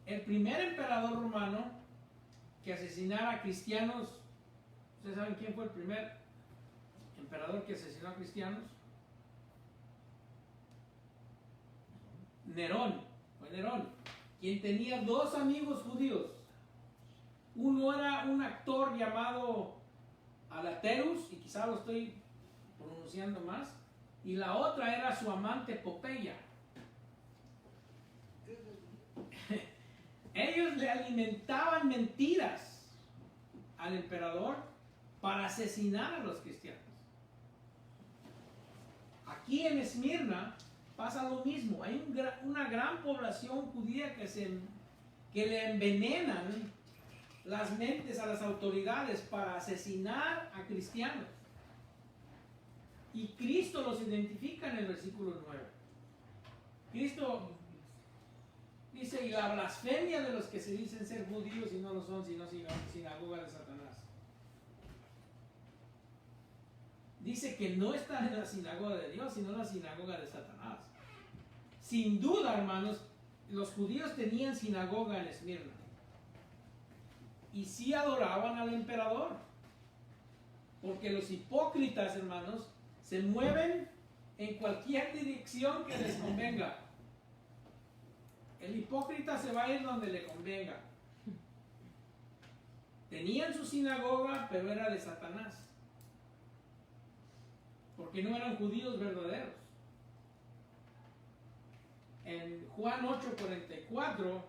El primer emperador romano que asesinara a cristianos ¿Ustedes saben quién fue el primer emperador que asesinó a cristianos? Nerón. Fue Nerón, quien tenía dos amigos judíos. Uno era un actor llamado Alaterus, y quizá lo estoy pronunciando más, y la otra era su amante Popeya. Ellos le alimentaban mentiras al emperador para asesinar a los cristianos. Aquí en Esmirna pasa lo mismo. Hay una gran población judía que le envenenan las mentes a las autoridades para asesinar a cristianos. Y Cristo los identifica en el versículo 9. Cristo dice, y la blasfemia de los que se dicen ser judíos y no lo son, sino sinagoga de Satanás. Dice que no está en la sinagoga de Dios, sino en la sinagoga de Satanás. Sin duda, hermanos, los judíos tenían sinagoga en Esmirna. Y sí adoraban al emperador. Porque los hipócritas, hermanos, se mueven en cualquier dirección que les convenga. El hipócrita se va a ir donde le convenga. Tenían su sinagoga, pero era de Satanás. Porque no eran judíos verdaderos. En Juan 8:44,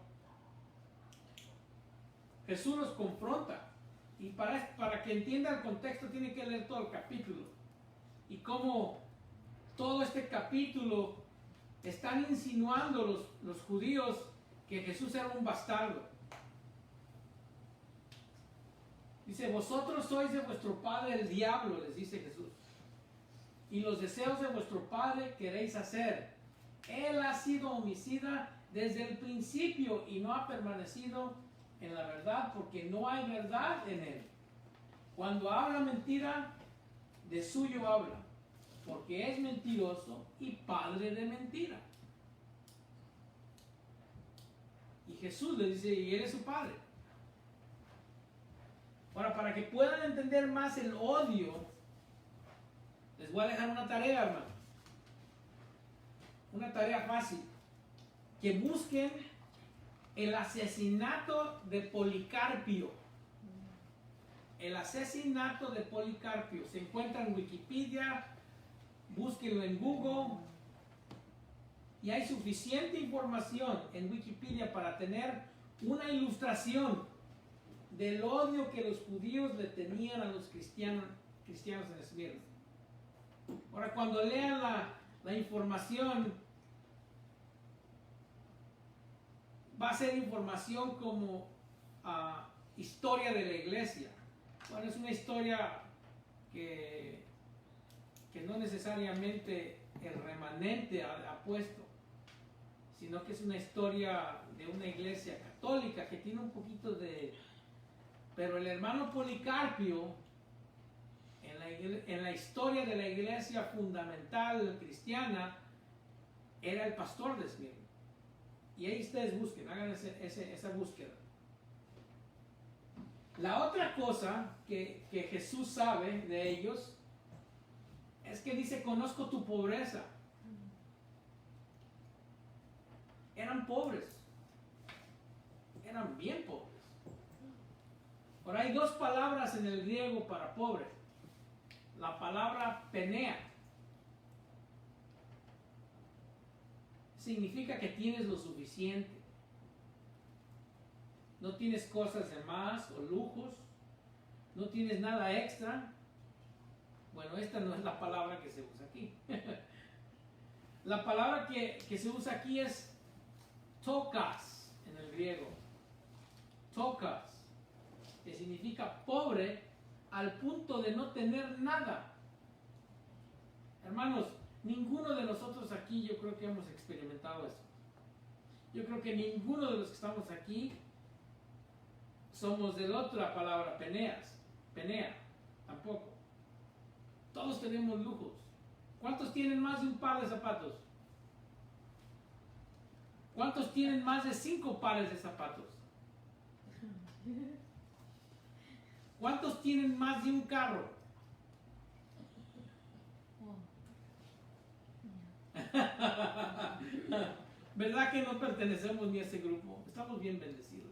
Jesús los confronta. Y para que entienda el contexto, tiene que leer todo el capítulo. Y cómo todo este capítulo están insinuando los judíos que Jesús era un bastardo. Dice, vosotros sois de vuestro padre el diablo, les dice Jesús. Y los deseos de vuestro padre queréis hacer. Él ha sido homicida desde el principio y no ha permanecido en la verdad porque no hay verdad en él. Cuando habla mentira, de suyo habla, porque es mentiroso y padre de mentira. Y Jesús le dice, y él es su padre. Ahora, para que puedan entender más el odio, les voy a dejar una tarea, hermano. Una tarea fácil. Que busquen el asesinato de Policarpio. El asesinato de Policarpio. Se encuentra en Wikipedia. Búsquenlo en Google. Y hay suficiente información en Wikipedia para tener una ilustración del odio que los judíos le tenían a los cristianos en Esmirna. Ahora, cuando lean la información, va a ser información como historia de la iglesia. Bueno, es una historia que no necesariamente el remanente ha puesto, sino que es una historia de una iglesia católica que tiene un poquito de... Pero el hermano Policarpio, en la historia de la iglesia fundamental cristiana, era el pastor de Esmirna. Y ahí ustedes busquen, hagan esa búsqueda. La otra cosa que Jesús sabe de ellos es que dice, conozco tu pobreza. Eran pobres. Eran bien pobres. Ahora hay dos palabras en el griego para pobre. La palabra penea significa que tienes lo suficiente. No tienes cosas de más o lujos. No tienes nada extra. Bueno, esta no es la palabra que se usa aquí. La palabra que se usa aquí es tokas en el griego. Tokas, que significa pobre al punto de no tener nada. Hermanos, ninguno de nosotros aquí yo creo que hemos experimentado eso. Yo creo que ninguno de los que estamos aquí somos de la otra palabra, penea, tampoco. Todos tenemos lujos. ¿Cuántos tienen más de un par de zapatos? ¿Cuántos tienen más de 5 pares de zapatos? ¿Cuántos tienen más de un carro? ¿Verdad que no pertenecemos ni a ese grupo? Estamos bien bendecidos.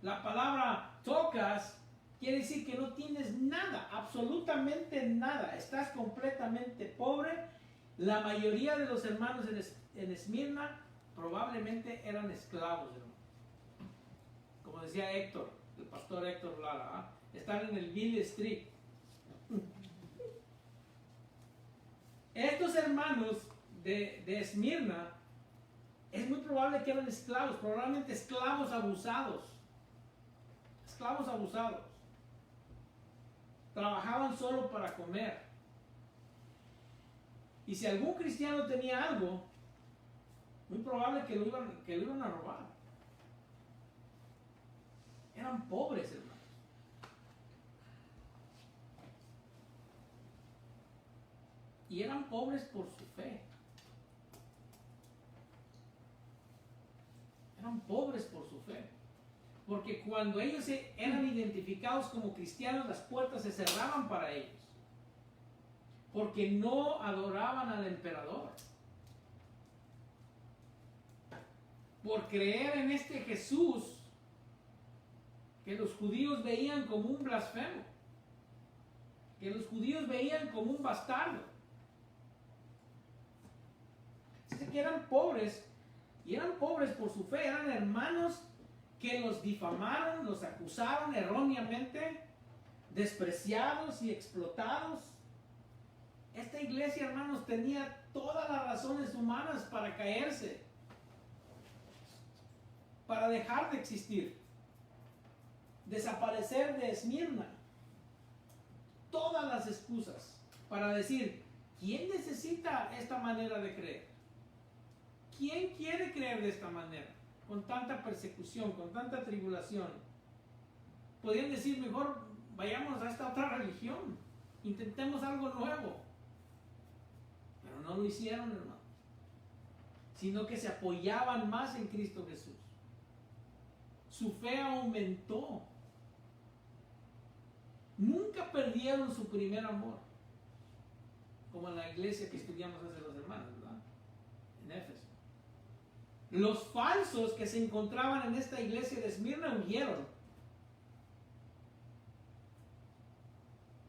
La palabra tocas quiere decir que no tienes nada, absolutamente nada. Estás completamente pobre. La mayoría de los hermanos en Esmirna probablemente eran esclavos, hermano. Como decía Héctor, el pastor Héctor Lara, están en el Bill Street. Estos hermanos de Esmirna es muy probable que eran esclavos, probablemente esclavos abusados. Esclavos abusados. Trabajaban solo para comer. Y si algún cristiano tenía algo, muy probable que lo iban a robar. Eran pobres, hermanos. Y eran pobres por su fe. Eran pobres por su fe. Porque cuando ellos eran identificados como cristianos, las puertas se cerraban para ellos. Porque no adoraban al emperador. Por creer en este Jesús que los judíos veían como un blasfemo. Que los judíos veían como un bastardo. Así que eran pobres. Y eran pobres por su fe. Eran hermanos que los difamaron, los acusaron erróneamente, despreciados y explotados. Esta iglesia, hermanos, tenía todas las razones humanas para caerse, para dejar de existir, desaparecer de Esmirna. Todas las excusas para decir, ¿quién necesita esta manera de creer? ¿Quién quiere creer de esta manera? Con tanta persecución, con tanta tribulación. Podrían decir, mejor vayamos a esta otra religión, intentemos algo nuevo. Pero no lo hicieron, hermano. Sino que se apoyaban más en Cristo Jesús. Su fe aumentó. Nunca perdieron su primer amor. Como en la iglesia que estudiamos hace 2 semanas, ¿verdad? En Éfeso. Los falsos que se encontraban en esta iglesia de Esmirna huyeron.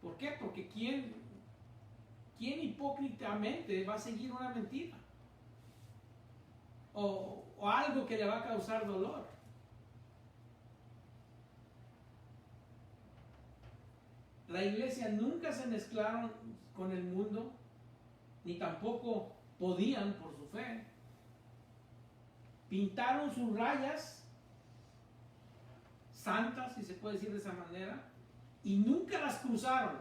¿Por qué? Porque ¿quién hipócritamente va a seguir una mentira? O algo que le va a causar dolor. La iglesia nunca se mezclaron con el mundo, ni tampoco podían por su fe. Pintaron sus rayas santas, si se puede decir de esa manera, y nunca las cruzaron,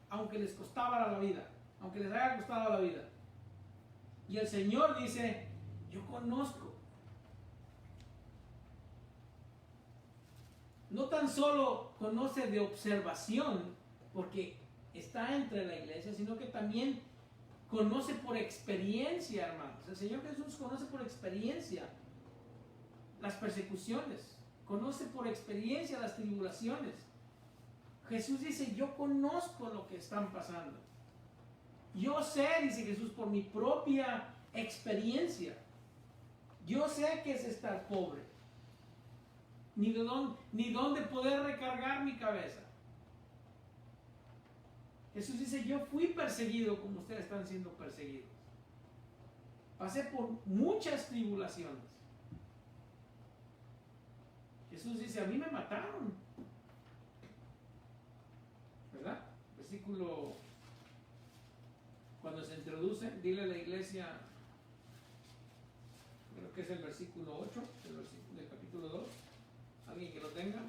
aunque les costaba la vida, aunque les haya costado la vida. Y el Señor dice, yo conozco. No tan solo conoce de observación, porque está entre la iglesia, sino que también conoce por experiencia, hermanos. El Señor Jesús conoce por experiencia las persecuciones, conoce por experiencia las tribulaciones. Jesús dice, yo conozco lo que están pasando. Yo sé, dice Jesús, por mi propia experiencia. Yo sé que es estar pobre. Ni dónde poder recargar mi cabeza. Jesús dice, yo fui perseguido como ustedes están siendo perseguidos. Pasé por muchas tribulaciones. Jesús dice, a mí me mataron. ¿Verdad? Versículo, cuando se introduce, dile a la iglesia, creo que es el versículo 8 del capítulo 2. ¿Alguien que lo tenga?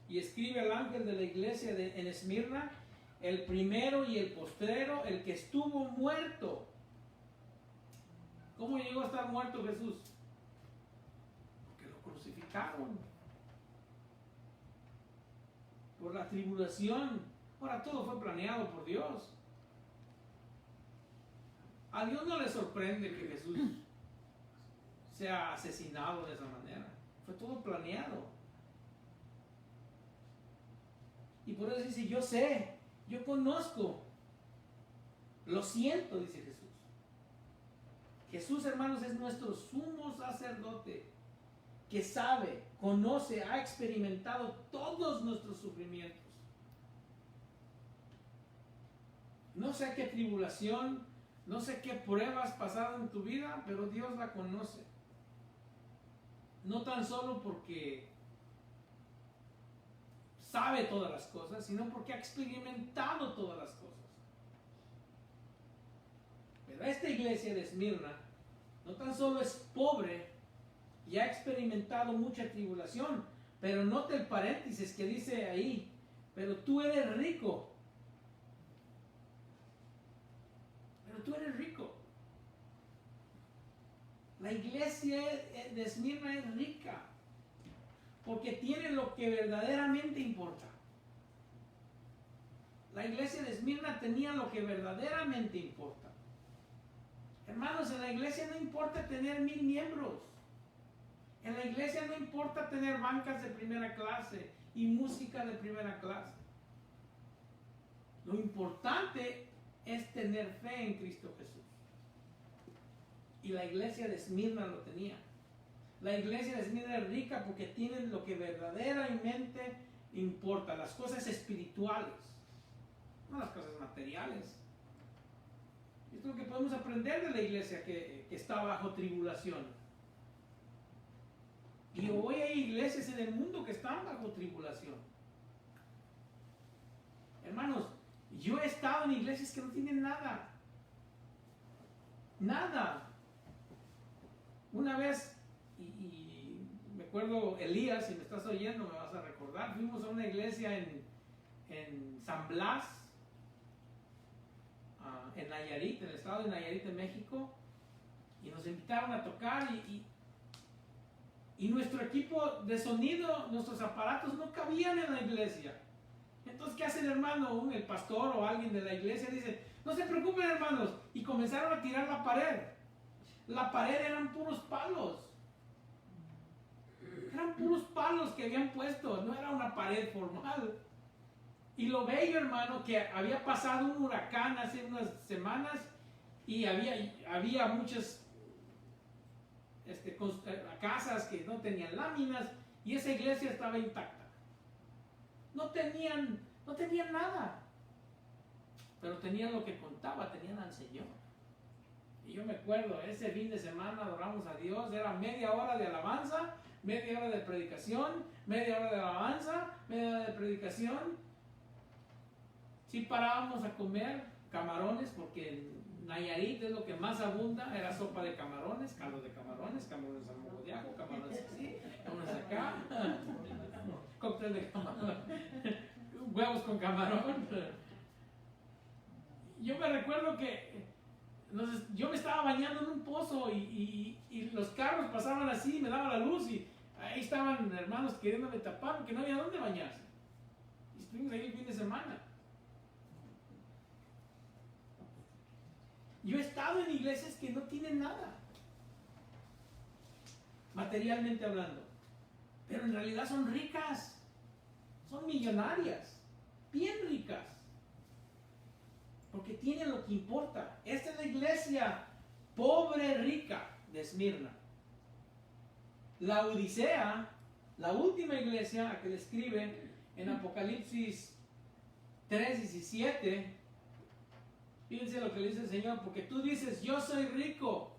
Y escribe al ángel de la iglesia en Esmirna, el primero y el postrero, el que estuvo muerto. ¿Cómo llegó a estar muerto Jesús? Porque lo crucificaron. Por la tribulación. Ahora todo fue planeado por Dios. A Dios no le sorprende que Jesús sea asesinado de esa manera. Fue todo planeado. Y por eso dice, yo sé, yo conozco, lo siento, dice Jesús. Jesús, hermanos, es nuestro sumo sacerdote que sabe, conoce, ha experimentado todos nuestros sufrimientos. No sé qué tribulación, no sé qué pruebas pasaron en tu vida, pero Dios la conoce. No tan solo porque sabe todas las cosas, sino porque ha experimentado todas las cosas. Pero esta iglesia de Esmirna no tan solo es pobre y ha experimentado mucha tribulación, pero note el paréntesis que dice ahí, pero tú eres rico. Pero tú eres rico. La iglesia de Esmirna es rica porque tiene lo que verdaderamente importa. La iglesia de Esmirna tenía lo que verdaderamente importa. Hermanos, en la iglesia no importa tener 1000 miembros. En la iglesia no importa tener bancas de primera clase y música de primera clase. Lo importante es tener fe en Cristo Jesús. Y la iglesia de Esmirna lo tenía. La iglesia de Esmirna es rica porque tienen lo que verdaderamente importa, las cosas espirituales, no las cosas materiales. Esto es lo que podemos aprender de la iglesia que está bajo tribulación. Y hoy hay iglesias en el mundo que están bajo tribulación. Hermanos, yo he estado en iglesias que no tienen nada. Nada. Una vez, y me acuerdo, Elías, si me estás oyendo me vas a recordar, fuimos a una iglesia en San Blas, en Nayarit, en el estado de Nayarit, en México, y nos invitaron a tocar y nuestro equipo de sonido, nuestros aparatos no cabían en la iglesia. Entonces, ¿qué hace el hermano? El pastor o alguien de la iglesia dice, no se preocupen, hermanos, y comenzaron a tirar la pared. La pared eran puros palos. Eran puros palos que habían puesto, no era una pared formal. Y lo bello, hermano, que había pasado un huracán hace unas semanas y había muchas casas que no tenían láminas y esa iglesia estaba intacta. No tenían nada, pero tenían lo que contaba, tenían al Señor. Y yo me acuerdo, ese fin de semana adoramos a Dios, era media hora de alabanza, media hora de predicación, media hora de alabanza, media hora de predicación. Sí parábamos a comer camarones porque en Nayarit es lo que más abunda, era sopa de camarones, caldo de camarones, camarones al mojo de ajo, camarones así, camarones acá, cóctel de camarón, huevos con camarón. Yo me recuerdo que yo me estaba bañando en un pozo y los carros pasaban así, me daba la luz y ahí estaban hermanos queriéndome tapar porque no había dónde bañarse. Y estuvimos ahí el fin de semana. Yo he estado en iglesias que no tienen nada, materialmente hablando, pero en realidad son ricas, son millonarias, bien ricas, porque tienen lo que importa. Esta es la iglesia pobre rica de Esmirna. La Odisea, la última iglesia a que le escribe en Apocalipsis 3:17, fíjense lo que le dice el Señor, porque tú dices, yo soy rico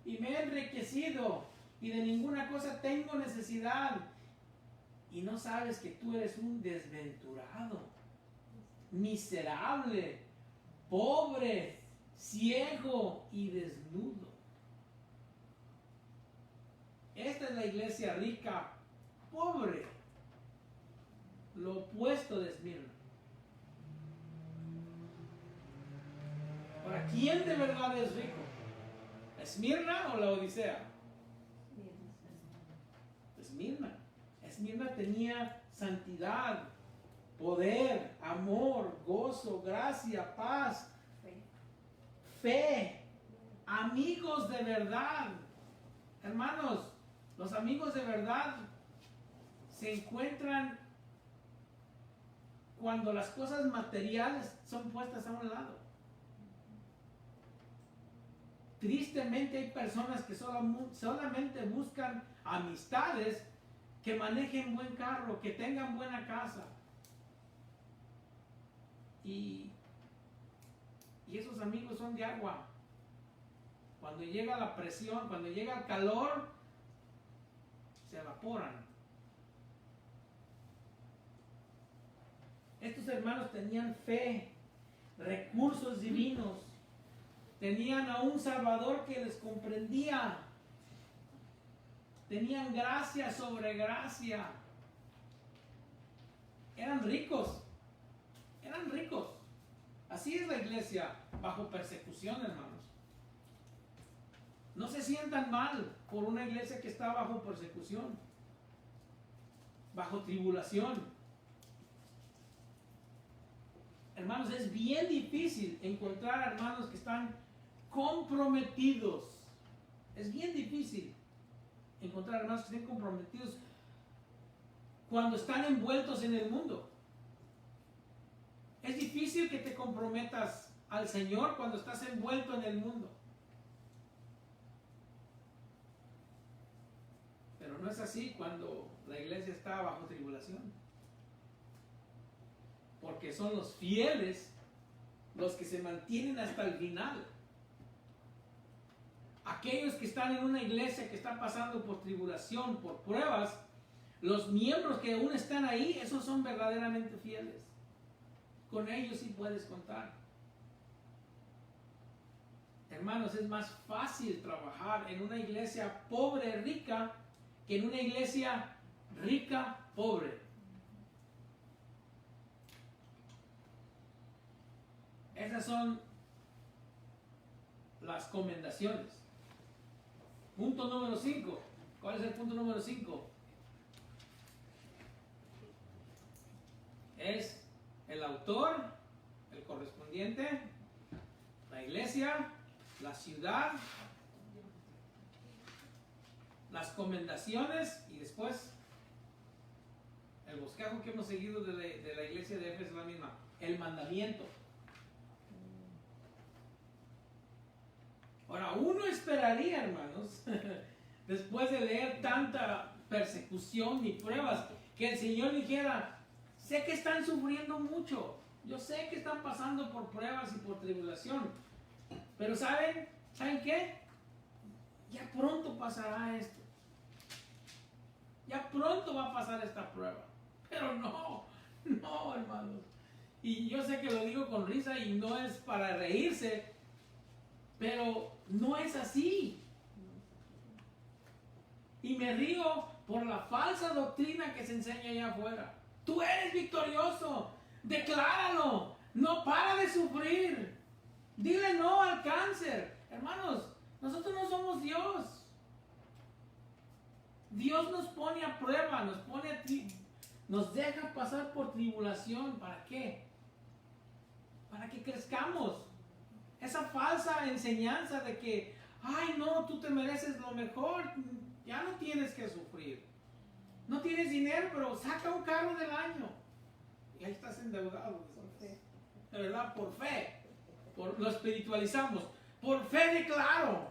y me he enriquecido y de ninguna cosa tengo necesidad, y no sabes que tú eres un desventurado, miserable, pobre, ciego y desnudo. Esta es la iglesia rica, pobre, lo opuesto de Esmirna. Ahora, ¿quién de verdad es rico? ¿Esmirna o la Odisea? Esmirna. Esmirna tenía santidad, poder, amor, gozo, gracia, paz, fe, amigos de verdad. Hermanos, los amigos de verdad se encuentran cuando las cosas materiales son puestas a un lado. Tristemente hay personas que solamente buscan amistades que manejen buen carro, que tengan buena casa. Y esos amigos son de agua. Cuando llega la presión, cuando llega el calor, se evaporan. Estos hermanos tenían fe, recursos divinos, tenían a un Salvador que les comprendía, tenían gracia sobre gracia, eran ricos. Así es la iglesia bajo persecución, hermanos. No se sientan mal por una iglesia que está bajo persecución, bajo tribulación. Hermanos, es bien difícil encontrar hermanos que están comprometidos. Es bien difícil encontrar hermanos que estén comprometidos cuando están envueltos en el mundo. Es difícil que te comprometas al Señor cuando estás envuelto en el mundo. Pero no es así cuando la iglesia está bajo tribulación. Porque son los fieles los que se mantienen hasta el final. Aquellos que están en una iglesia que está pasando por tribulación, por pruebas, los miembros que aún están ahí, esos son verdaderamente fieles. Con ellos sí puedes contar. Hermanos, es más fácil trabajar en una iglesia pobre, rica, que en una iglesia rica, pobre. Esas son las comendaciones. Punto número 5. ¿Cuál es el punto número 5? Es el autor, el correspondiente, la iglesia, la ciudad, las comendaciones y después el bosquejo que hemos seguido de la iglesia de Éfeso es la misma, el mandamiento. Ahora, uno esperaría, hermanos, después de leer tanta persecución y pruebas, que el Señor dijera: sé que están sufriendo mucho, yo sé que están pasando por pruebas y por tribulación, pero ¿saben qué? Ya pronto pasará esto. Ya pronto va a pasar esta prueba. Pero no, hermanos. Y yo sé que lo digo con risa y no es para reírse, pero no es así. Y me río por la falsa doctrina que se enseña allá afuera. Tú eres victorioso, decláralo, no para de sufrir, dile no al cáncer. Hermanos, nosotros no somos Dios. Dios nos pone a prueba, nos deja pasar por tribulación. ¿Para qué? Para que crezcamos. Esa falsa enseñanza de que, ay no, tú te mereces lo mejor, ya no tienes que sufrir. No tienes dinero, pero saca un carro del año. Y ahí estás endeudado. De verdad, por fe. Lo espiritualizamos. Por fe declaro.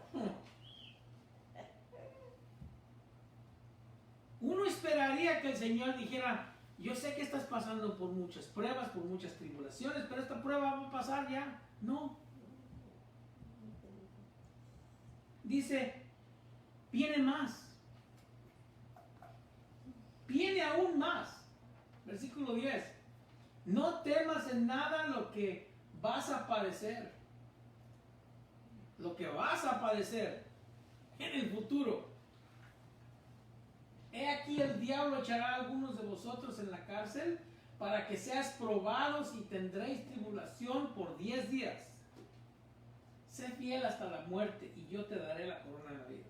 Uno esperaría que el Señor dijera: yo sé que estás pasando por muchas pruebas, por muchas tribulaciones, pero esta prueba va a pasar ya. No. Dice, viene más. Viene aún más. Versículo 10. No temas en nada lo que vas a padecer. Lo que vas a padecer en el futuro. He aquí el diablo echará a algunos de vosotros en la cárcel para que seas probados y tendréis tribulación por 10 días. Sé fiel hasta la muerte y yo te daré la corona de la vida.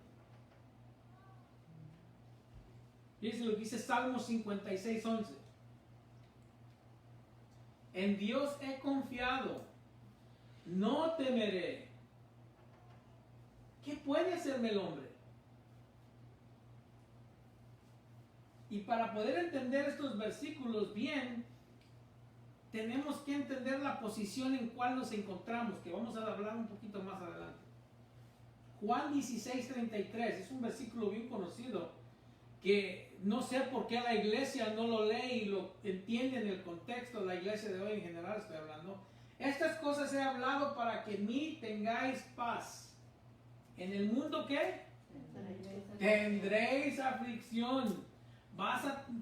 Fíjense lo que dice Salmo 56:11. En Dios he confiado, no temeré. ¿qué puede hacerme el hombre? Y para poder entender estos versículos bien, tenemos que entender la posición en cual nos encontramos, que vamos a hablar un poquito más adelante. Juan 16:33 es un versículo bien conocido, que no sé por qué la iglesia no lo lee y lo entiende en el contexto de la iglesia de hoy en general, estoy hablando. Estas cosas he hablado para que en mí tengáis paz. ¿En el mundo qué? Tendréis aflicción.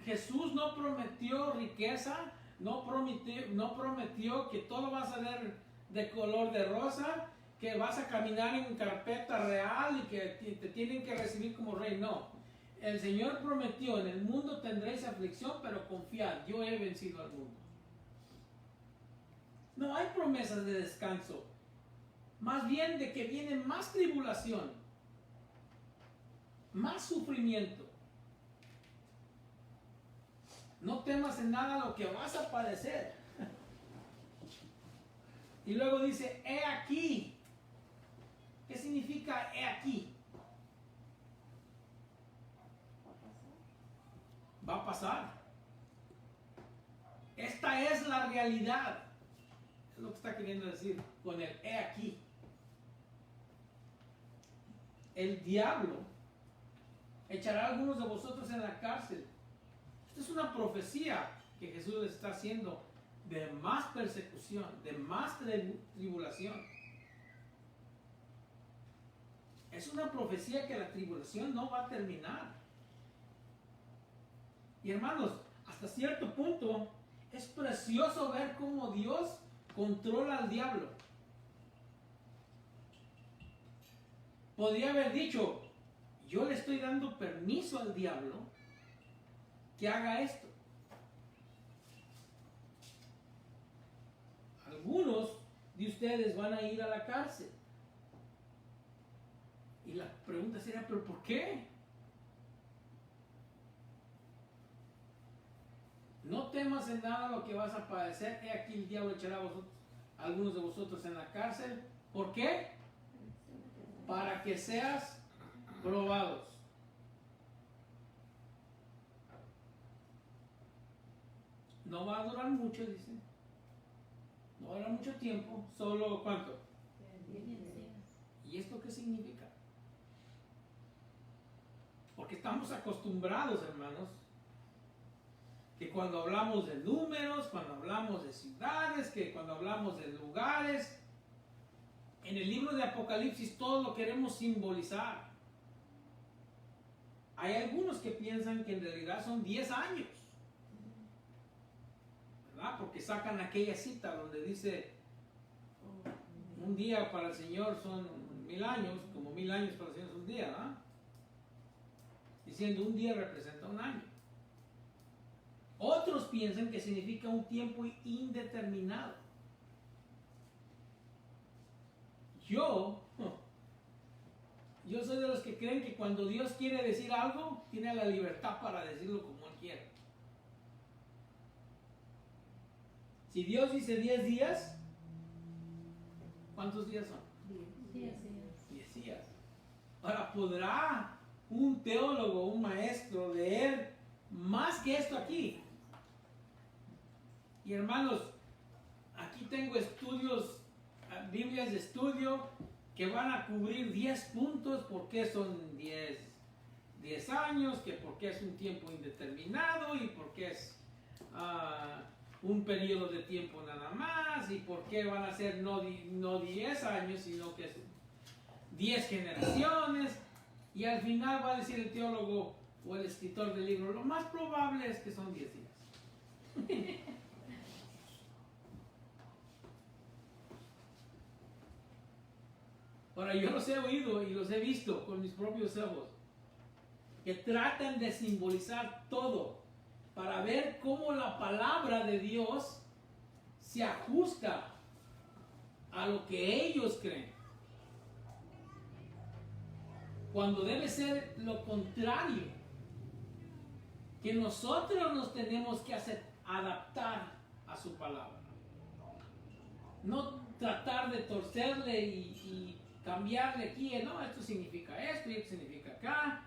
Jesús no prometió riqueza, no prometió que todo va a ser de color de rosa, que vas a caminar en carpeta real y que te tienen que recibir como rey. No, el Señor prometió, en el mundo tendréis aflicción, pero confiad, yo he vencido al mundo. No hay promesas de descanso, más bien de que viene más tribulación, más sufrimiento. No temas en nada lo que vas a padecer. Y luego dice, he aquí. ¿Qué significa he aquí? Va a pasar. Esta es la realidad. Es lo que está queriendo decir con el he aquí. El diablo echará a algunos de vosotros en la cárcel. Esta es una profecía que Jesús les está haciendo de más persecución, de más tribulación. Es una profecía que la tribulación no va a terminar. Y hermanos, hasta cierto punto es precioso ver cómo Dios controla al diablo. Podría haber dicho, yo le estoy dando permiso al diablo que haga esto. Algunos de ustedes van a ir a la cárcel. Y la pregunta sería, ¿pero por qué? No temas en nada lo que vas a padecer. He aquí el diablo echará a algunos de vosotros en la cárcel. ¿Por qué? Para que seas probados. No va a durar mucho, dice. No va a durar mucho tiempo. Solo ¿cuánto? 10 días. ¿Y esto qué significa? Porque estamos acostumbrados, hermanos, que cuando hablamos de números, cuando hablamos de ciudades, que cuando hablamos de lugares, en el libro de Apocalipsis todo lo queremos simbolizar. Hay algunos que piensan que en realidad son 10 años. ¿Verdad? Porque sacan aquella cita donde dice un día para el Señor son 1000 años, como 1000 años para el Señor es un día, ¿verdad? Diciendo un día representa un año. Otros piensan que significa un tiempo indeterminado. Yo soy de los que creen que cuando Dios quiere decir algo, tiene la libertad para decirlo como Él quiere. Si Dios dice 10 días, ¿cuántos días son? 10 días. 10 días. Ahora, ¿podrá un teólogo, un maestro leer más que esto aquí? Y hermanos, aquí tengo estudios, Biblias de estudio que van a cubrir 10 puntos, por qué son 10 años, que por qué es un tiempo indeterminado y por qué es un periodo de tiempo nada más y por qué van a ser no 10 años, sino que es 10 generaciones. Y al final va a decir el teólogo o el escritor del libro, lo más probable es que son 10 días. Ahora, yo los he oído y los he visto con mis propios ojos, que tratan de simbolizar todo para ver cómo la palabra de Dios se ajusta a lo que ellos creen, cuando debe ser lo contrario, que nosotros nos tenemos que adaptar a su palabra, no tratar de torcerle y cambiarle aquí, no, esto significa esto y esto significa acá,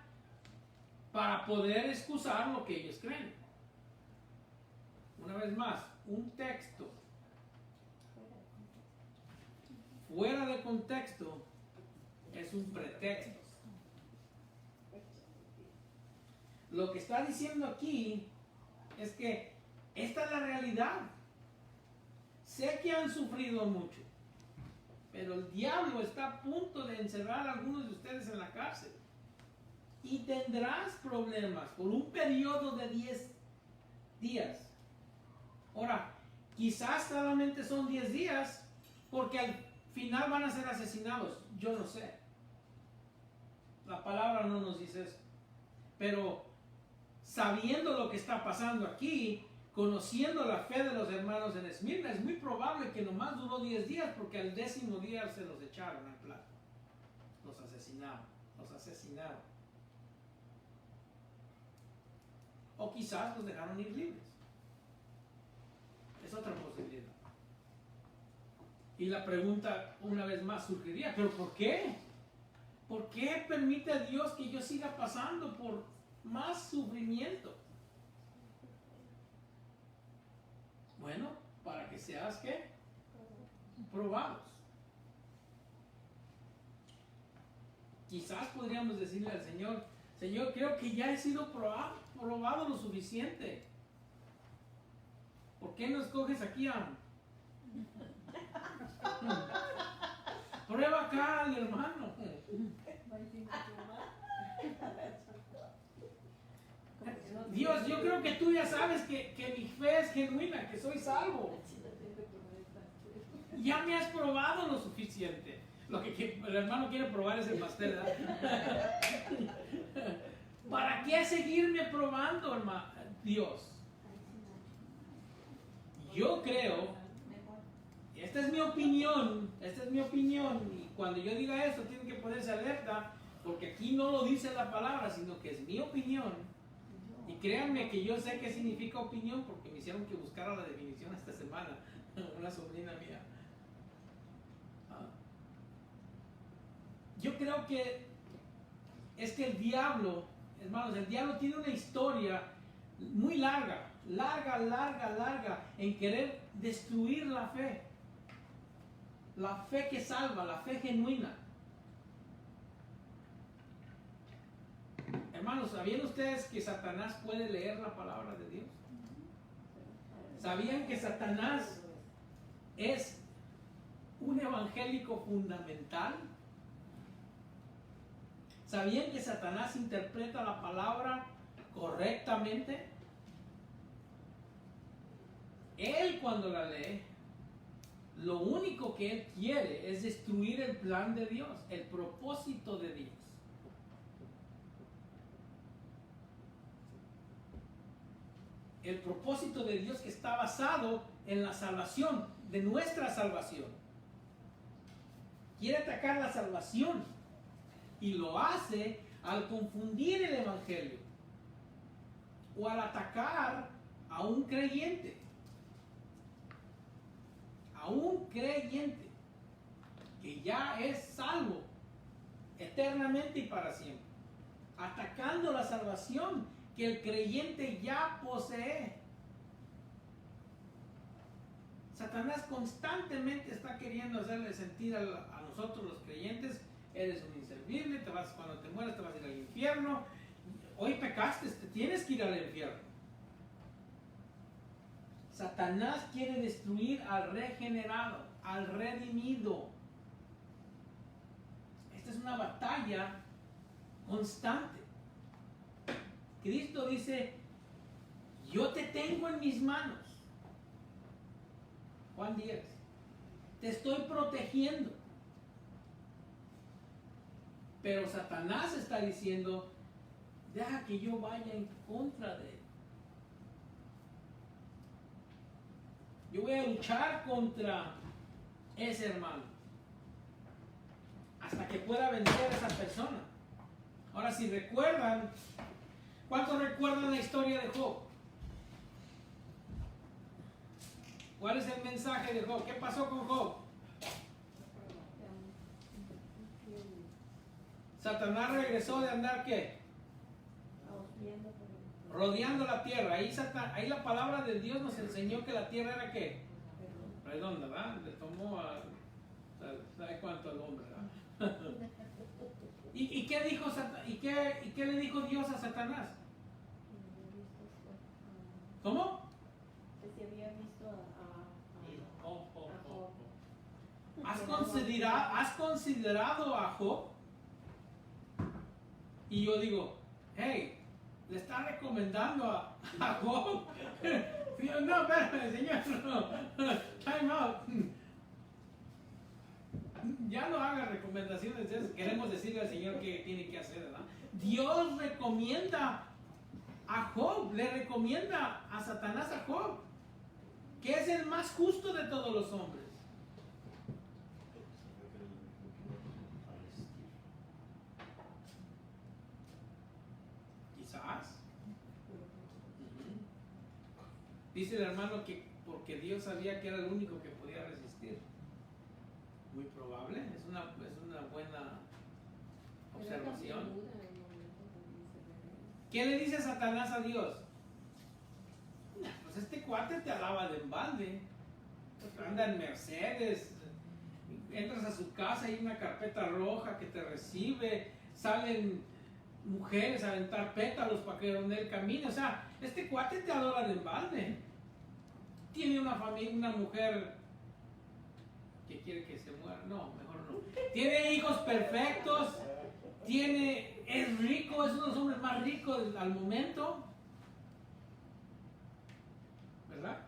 para poder excusar lo que ellos creen. Una vez más, un texto fuera de contexto es un pretexto. Lo que está diciendo aquí es que esta es la realidad. Sé que han sufrido mucho, pero el diablo está a punto de encerrar a algunos de ustedes en la cárcel. Y tendrás problemas por un periodo de 10 días. Ahora, quizás solamente son 10 días, porque al final van a ser asesinados. Yo no sé. La palabra no nos dice eso. Pero sabiendo lo que está pasando aquí, conociendo la fe de los hermanos en Esmirna, es muy probable que nomás duró 10 días, porque al 10º día se los echaron al plato. Los asesinaron. O quizás los dejaron ir libres. Es otra posibilidad. Y la pregunta una vez más surgiría, ¿pero por qué? ¿Por qué permite a Dios que yo siga pasando por más sufrimiento? Bueno, para que seas, ¿qué? Probados. Quizás podríamos decirle al Señor, Señor, creo que ya he sido probado lo suficiente. ¿Por qué no escoges aquí a... Prueba acá al hermano. Dios, yo creo que tú ya sabes que mi fe es genuina, que soy salvo. Ya me has probado lo suficiente. Lo que el hermano quiere probar es el pastel, ¿verdad? ¿Para qué seguirme probando, hermano? Dios. Yo creo, esta es mi opinión, y cuando yo diga esto tienen que ponerse alerta, porque aquí no lo dice la palabra, sino que es mi opinión. Y créanme que yo sé qué significa opinión, porque me hicieron que buscara la definición esta semana, una sobrina mía. Yo creo que es que el diablo, hermanos, el diablo tiene una historia muy larga en querer destruir la fe que salva, la fe genuina. Hermanos, ¿sabían ustedes que Satanás puede leer la palabra de Dios? ¿Sabían que Satanás es un evangélico fundamental? ¿Sabían que Satanás interpreta la palabra correctamente? Él, cuando la lee, lo único que él quiere es destruir el plan de Dios, el propósito de Dios. El propósito de Dios que está basado en la salvación, de nuestra salvación. Quiere atacar la salvación y lo hace al confundir el evangelio o al atacar a un creyente. A un creyente que ya es salvo eternamente y para siempre, atacando la salvación que el creyente ya posee. Satanás constantemente está queriendo hacerle sentir a nosotros los creyentes, eres un inservible, cuando te mueres te vas a ir al infierno, hoy pecaste, te tienes que ir al infierno. Satanás quiere destruir al regenerado, al redimido. Esta es una batalla constante. Cristo dice, yo te tengo en mis manos. Juan 10. Te estoy protegiendo. Pero Satanás está diciendo, deja que yo vaya en contra de él. Yo voy a luchar contra ese hermano hasta que pueda vencer a esa persona. Ahora, si recuerdan, ¿cuántos recuerdan la historia de Job? ¿Cuál es el mensaje de Job? ¿Qué pasó con Job? Satanás regresó de andar ¿qué? Rodeando la tierra. Ahí la palabra de Dios nos enseñó que la tierra era ¿qué? Redonda, ¿verdad? Le tomó a... ¿Sabe cuánto al hombre, ¿verdad? ¿Y qué dijo ¿Y qué le dijo Dios a Satanás? ¿Cómo? Que se había visto ¿Has considerado a Job? Y yo digo, hey, le está recomendando a Job. No, espérame, señor, no. Time out. Ya no haga recomendaciones de eso. Queremos decirle al Señor qué tiene que hacer, ¿verdad? Dios recomienda a Job, le recomienda a Satanás a Job, que es el más justo de todos los hombres. Quizás. Dice el hermano que porque Dios sabía que era el único que podía resistir. Muy probable, es una buena observación. ¿Qué le dice Satanás a Dios? Pues este cuate te alaba de embalde, anda en Mercedes, entras a su casa y hay una carpeta roja que te recibe, salen mujeres a aventar pétalos para que donde él camine. O sea, este cuate te adora de embalde. Tiene una familia, una mujer que quiere que se muera. No, mejor no. Tiene hijos perfectos. Es rico, es uno de los hombres más ricos al momento. ¿Verdad?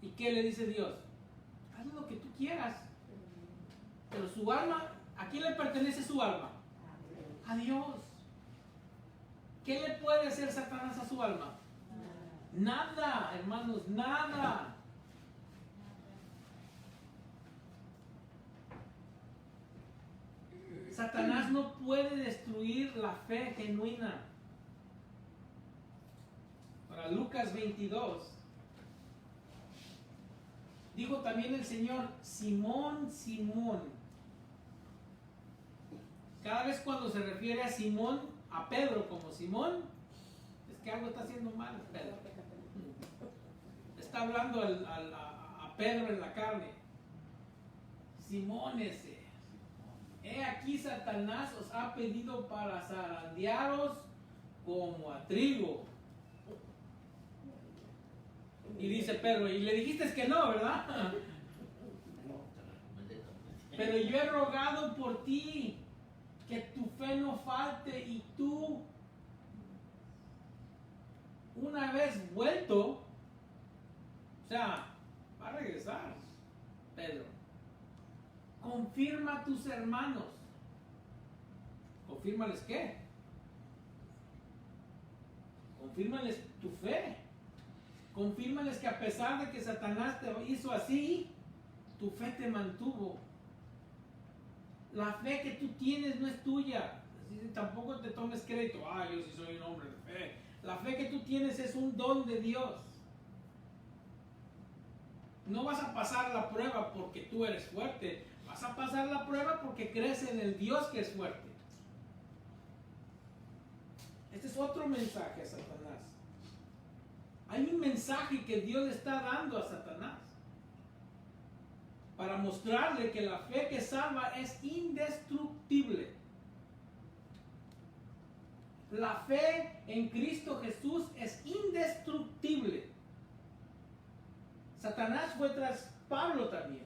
¿Y qué le dice Dios? Haz lo que tú quieras. Pero su alma, ¿a quién le pertenece su alma? A Dios. ¿Qué le puede hacer Satanás a su alma? Nada, hermanos, nada. Satanás no puede destruir la fe genuina. Para Lucas 22, dijo también el Señor, Simón, Simón. Cada vez cuando se refiere a Simón, a Pedro como Simón, es que algo está haciendo mal, Pedro. Está hablando a Pedro en la carne. Simón ese. He aquí Satanás os ha pedido para zarandearos como a trigo. Y dice Pedro, y le dijiste que no, ¿verdad? Pero yo he rogado por ti, que tu fe no falte, y tú, una vez vuelto, o sea, va a regresar, Pedro. Confirma a tus hermanos. ¿Confírmales qué? Confírmales tu fe. Confírmales que a pesar de que Satanás te hizo así, tu fe te mantuvo. La fe que tú tienes no es tuya. Así, tampoco te tomes crédito. Yo sí soy un hombre de fe. La fe que tú tienes es un don de Dios. No vas a pasar la prueba porque tú eres fuerte. Vas a pasar la prueba porque crees en el Dios que es fuerte. Este es otro mensaje a Satanás. Hay un mensaje que Dios le está dando a Satanás para mostrarle que la fe que salva es indestructible. La fe en Cristo Jesús es indestructible. Satanás fue tras Pablo también,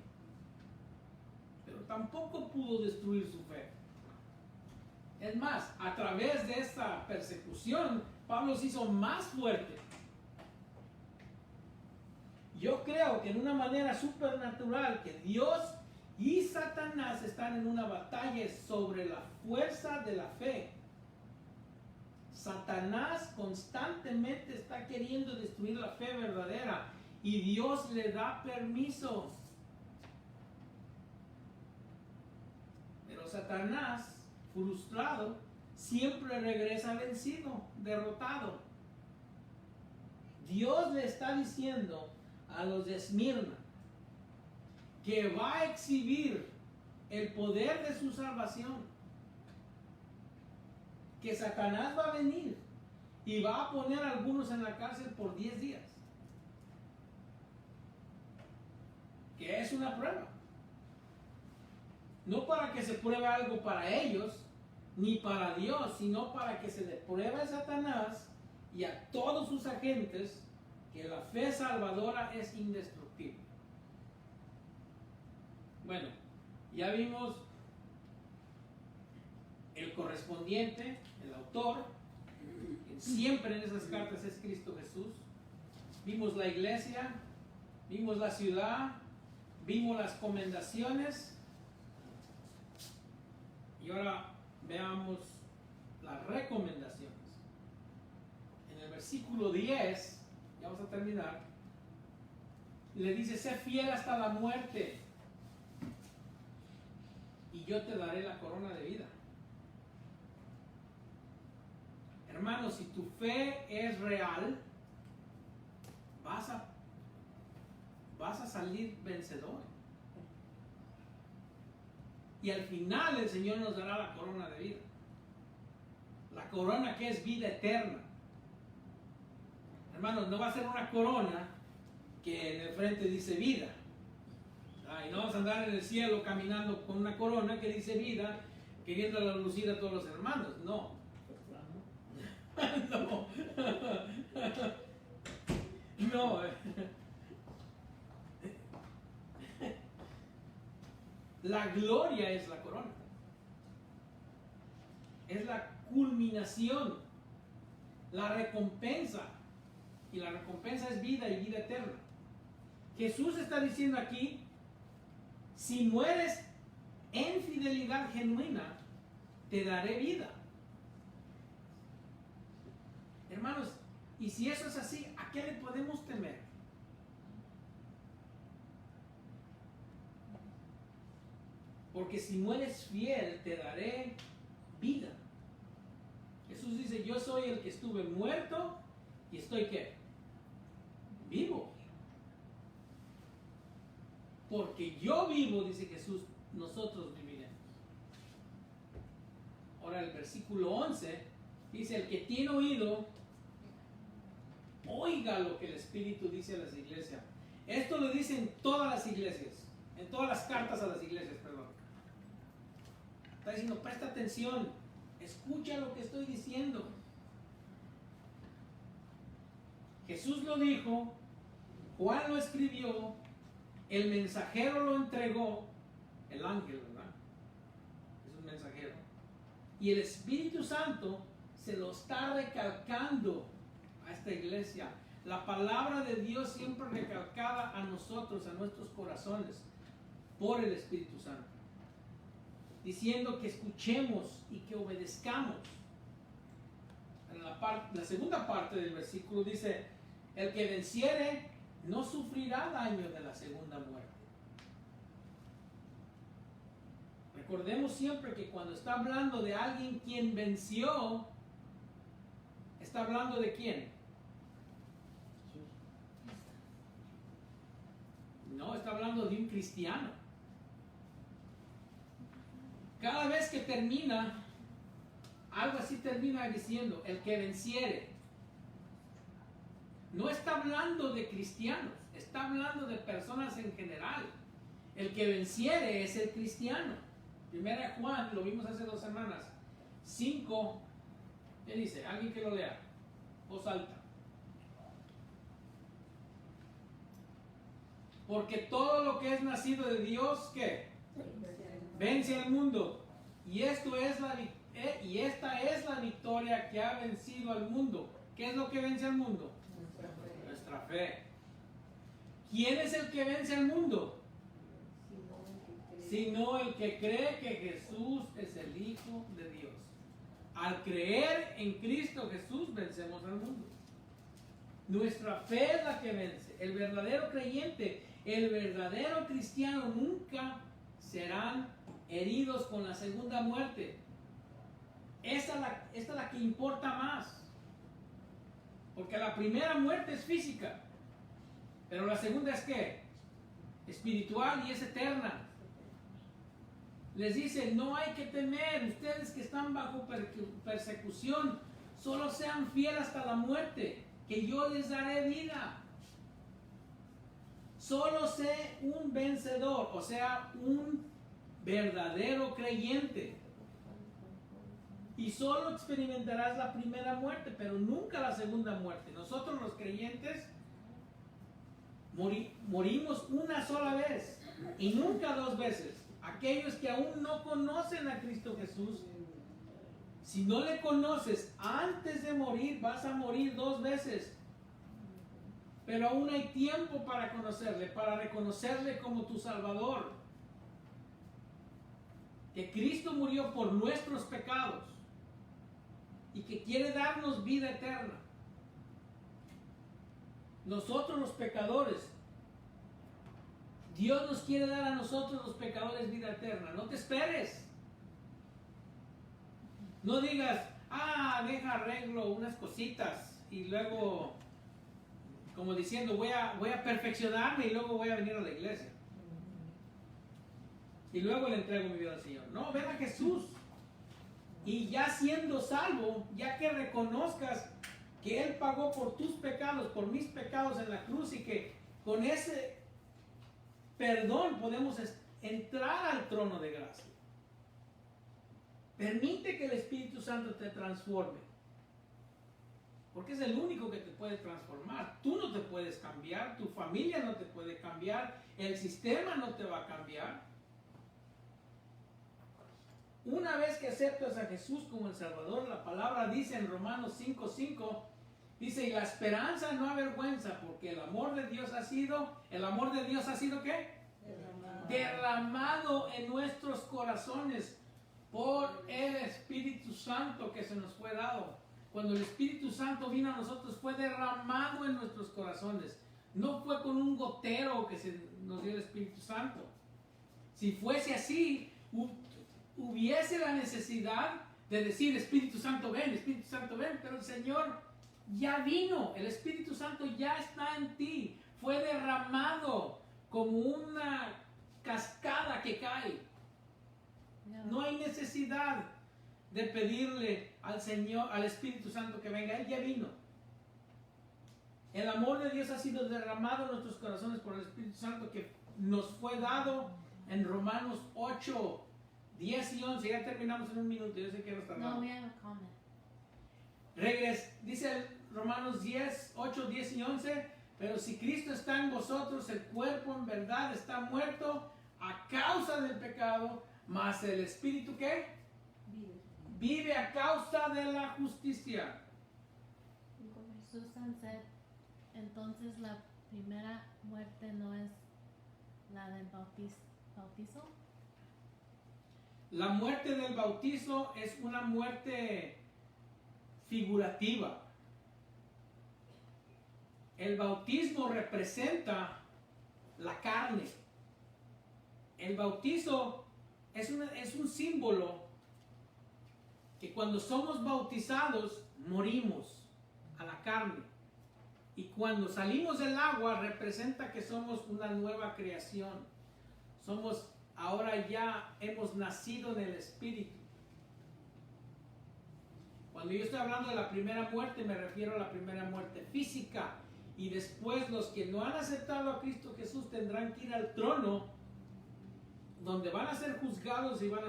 pero tampoco pudo destruir su fe. Es más, a través de esta persecución, Pablo se hizo más fuerte. Yo creo que en una manera supernatural que Dios y Satanás están en una batalla sobre la fuerza de la fe. Satanás constantemente está queriendo destruir la fe verdadera y Dios le da permiso. Pero Satanás, frustrado, siempre regresa vencido, derrotado. Dios le está diciendo a los de Esmirna que va a exhibir el poder de su salvación. que Satanás va a venir y va a poner a algunos en la cárcel por 10 días. Que es una prueba. No para que se pruebe algo para ellos, ni para Dios, sino para que se le pruebe a Satanás y a todos sus agentes que la fe salvadora es indestructible. Bueno, ya vimos el correspondiente, el autor, que siempre en esas cartas es Cristo Jesús. Vimos la iglesia, vimos la ciudad, vimos las comendaciones y ahora veamos las recomendaciones. En el versículo 10, ya vamos a terminar, le dice: sé fiel hasta la muerte y yo te daré la corona de vida. Hermano, si tu fe es real, vas a salir vencedor. Y al final el Señor nos dará la corona de vida. La corona que es vida eterna. Hermanos, no va a ser una corona que en el frente dice vida. Y no vamos a andar en el cielo caminando con una corona que dice vida, queriendo lucir a todos los hermanos. No. No. No. La gloria es la corona. Es la culminación, la recompensa. Y la recompensa es vida y vida eterna. Jesús está diciendo aquí: si mueres en fidelidad genuina, te daré vida. Hermanos, y si eso es así, ¿a qué le podemos temer? Porque si mueres fiel, te daré vida. Jesús dice: yo soy el que estuve muerto y estoy ¿qué? Vivo. Porque yo vivo, dice Jesús, nosotros viviremos. Ahora el versículo 11 dice: el que tiene oído, oiga lo que el Espíritu dice a las iglesias. Esto lo dice en todas las iglesias, en todas las cartas a las iglesias, perdón. Está diciendo: presta atención, escucha lo que estoy diciendo. Jesús lo dijo, Juan lo escribió, el mensajero lo entregó, el ángel, ¿verdad? Es un mensajero. Y el Espíritu Santo se lo está recalcando a esta iglesia. La palabra de Dios siempre recalcada a nosotros, a nuestros corazones, por el Espíritu Santo, diciendo que escuchemos y que obedezcamos. En la segunda parte del versículo dice: el que venciere no sufrirá daño de la segunda muerte. Recordemos siempre que cuando está hablando de alguien quien venció, está hablando de quién. No, está hablando de un cristiano. Cada vez que termina, algo así termina diciendo: el que venciere. No está hablando de cristianos, está hablando de personas en general. El que venciere es el cristiano. Primera Juan, lo vimos hace 2 semanas, 5, ¿qué dice? Alguien que lo lea, voz alta. Porque todo lo que es nacido de Dios, ¿qué? Vence al mundo. Y esta es la victoria que ha vencido al mundo. ¿Qué es lo que vence al mundo? Nuestra fe. ¿Quién es el que vence al mundo? Sino el que cree que Jesús es el Hijo de Dios. Al creer en Cristo Jesús vencemos al mundo. Nuestra fe es la que vence. El verdadero creyente, el verdadero cristiano nunca serán heridos con la segunda muerte. Esta es la que importa más. Porque la primera muerte es física. Pero la segunda es ¿qué? Espiritual y es eterna. les dice, no hay que temer, ustedes que están bajo persecución, solo sean fieles hasta la muerte, que yo les daré vida. Solo sé un vencedor, o sea, un verdadero creyente. Y solo experimentarás la primera muerte, pero nunca la segunda muerte. Nosotros los creyentes morimos una sola vez y nunca dos veces. Aquellos que aún no conocen a Cristo Jesús, si no le conoces antes de morir, vas a morir dos veces. Pero aún hay tiempo para conocerle, para reconocerle como tu Salvador. Que Cristo murió por nuestros pecados y que quiere darnos vida eterna. Nosotros los pecadores, Dios nos quiere dar a nosotros los pecadores vida eterna. No te esperes. No digas, deja arreglo unas cositas y luego, como diciendo, voy a perfeccionarme y luego voy a venir a la iglesia. Y luego le entrego mi vida al Señor. No, ven a Jesús. Y ya siendo salvo, ya que reconozcas que Él pagó por tus pecados, por mis pecados en la cruz, y que con ese perdón podemos entrar al trono de gracia. Permite que el Espíritu Santo te transforme. Porque es el único que te puede transformar. Tú no te puedes cambiar, tu familia no te puede cambiar, el sistema no te va a cambiar. Una vez que aceptas a Jesús como el Salvador, la palabra dice en Romanos 5:5, dice, y la esperanza no avergüenza, porque el amor de Dios ha sido ¿qué? Derramado en nuestros corazones por el Espíritu Santo que se nos fue dado. Cuando el Espíritu Santo vino a nosotros, fue derramado en nuestros corazones. No fue con un gotero que se nos dio el Espíritu Santo. Si fuese así, hubiese la necesidad de decir, Espíritu Santo ven, pero el Señor ya vino, el Espíritu Santo ya está en ti, fue derramado como una cascada que cae. No hay necesidad de pedirle al Señor, al Espíritu Santo que venga, Él ya vino. El amor de Dios ha sido derramado en nuestros corazones por el Espíritu Santo que nos fue dado en Romanos 8, 10 y 11, ya terminamos en un minuto, yo sé que no está mal. No, we have a comment. Dice Romanos 10, 8, 10 y 11, pero si Cristo está en vosotros, el cuerpo en verdad está muerto a causa del pecado, mas el Espíritu ¿qué? Vive a causa de la justicia. Susan said, entonces la primera muerte no es la del bautizo. La muerte del bautizo es una muerte figurativa. El bautismo representa la carne. El bautizo es un símbolo que cuando somos bautizados morimos a la carne. Y cuando salimos del agua representa que somos una nueva creación. Ahora ya hemos nacido en el Espíritu. Cuando yo estoy hablando de la primera muerte, me refiero a la primera muerte física. Y después los que no han aceptado a Cristo Jesús tendrán que ir al trono, donde van a ser juzgados y van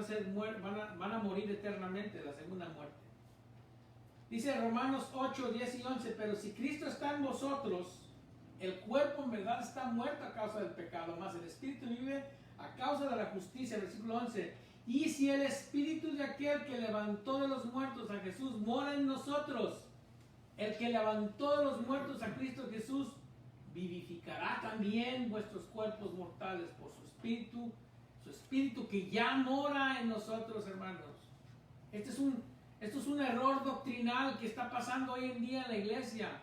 a morir eternamente, la segunda muerte. Dice Romanos 8, 10 y 11, pero si Cristo está en vosotros, el cuerpo en verdad está muerto a causa del pecado, mas el Espíritu vive a causa de la justicia. Versículo 11, y si el Espíritu de aquel que levantó de los muertos a Jesús mora en nosotros, el que levantó de los muertos a Cristo Jesús vivificará también vuestros cuerpos mortales por su Espíritu que ya mora en nosotros, hermanos. Esto es un error doctrinal que está pasando hoy en día en la iglesia.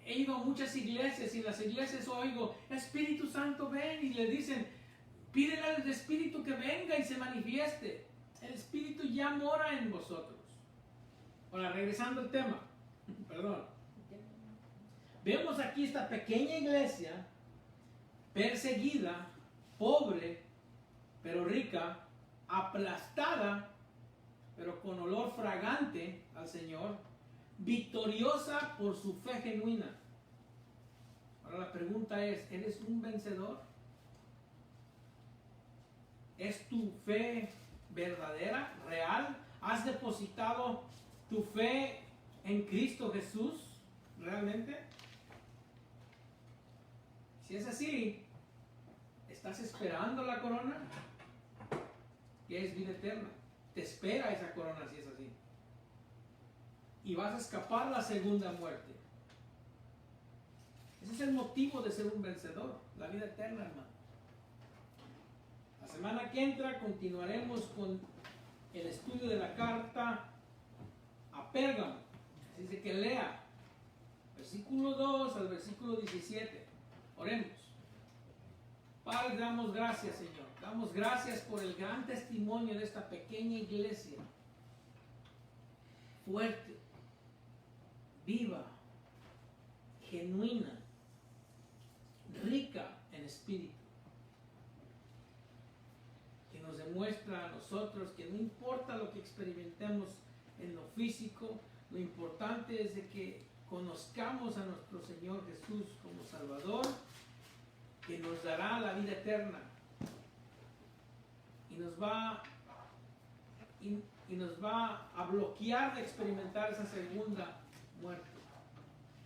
He ido a muchas iglesias y en las iglesias oigo, Espíritu Santo ven, y le dicen, pídele al Espíritu que venga y se manifieste. El Espíritu ya mora en vosotros. Ahora, regresando al tema, perdón. Vemos aquí esta pequeña iglesia, perseguida, pobre, pero rica, aplastada, pero con olor fragante al Señor, victoriosa por su fe genuina. Ahora la pregunta es, ¿eres un vencedor? ¿Es tu fe verdadera, real? ¿Has depositado tu fe en Cristo Jesús realmente? Si es así, ¿estás esperando la corona? Que es vida eterna. Te espera esa corona si es así. Y vas a escapar la segunda muerte. Ese es el motivo de ser un vencedor, la vida eterna, hermano. La semana que entra continuaremos con el estudio de la carta a Pérgamo. Así es de que lea versículo 2 al versículo 17. Oremos. Padre, damos gracias, Señor. Damos gracias por el gran testimonio de esta pequeña iglesia. Fuerte, viva, genuina, rica en espíritu. Que nos demuestra a nosotros que no importa lo que experimentemos en lo físico, lo importante es de que conozcamos a nuestro Señor Jesús como Salvador, que nos dará la vida eterna y nos va a bloquear de experimentar esa segunda muerte.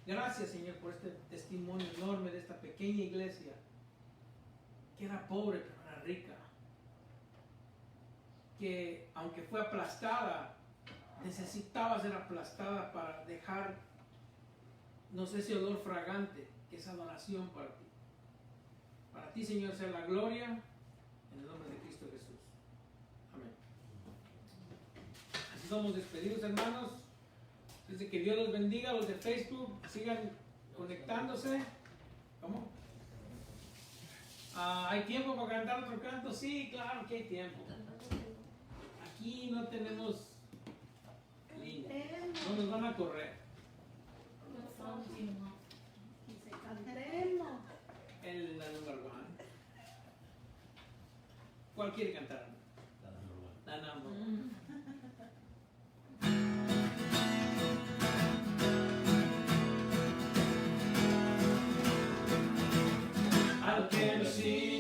Gracias, Señor, por este testimonio enorme de esta pequeña iglesia que era pobre pero era rica, que aunque fue aplastada, necesitaba ser aplastada para dejar, no sé, ese olor fragante, que es adoración para ti. Para ti, Señor, sea la gloria, en el nombre de Cristo Jesús. Amén. Así somos despedidos, hermanos. Desde que Dios los bendiga, los de Facebook, sigan conectándose. ¿Cómo? ¿Hay tiempo para cantar otro canto? Sí, claro que hay tiempo. Aquí no tenemos línea. No nos van a correr. Cantemos. La number one. ¿Cuál quiere cantar? La number one. I can see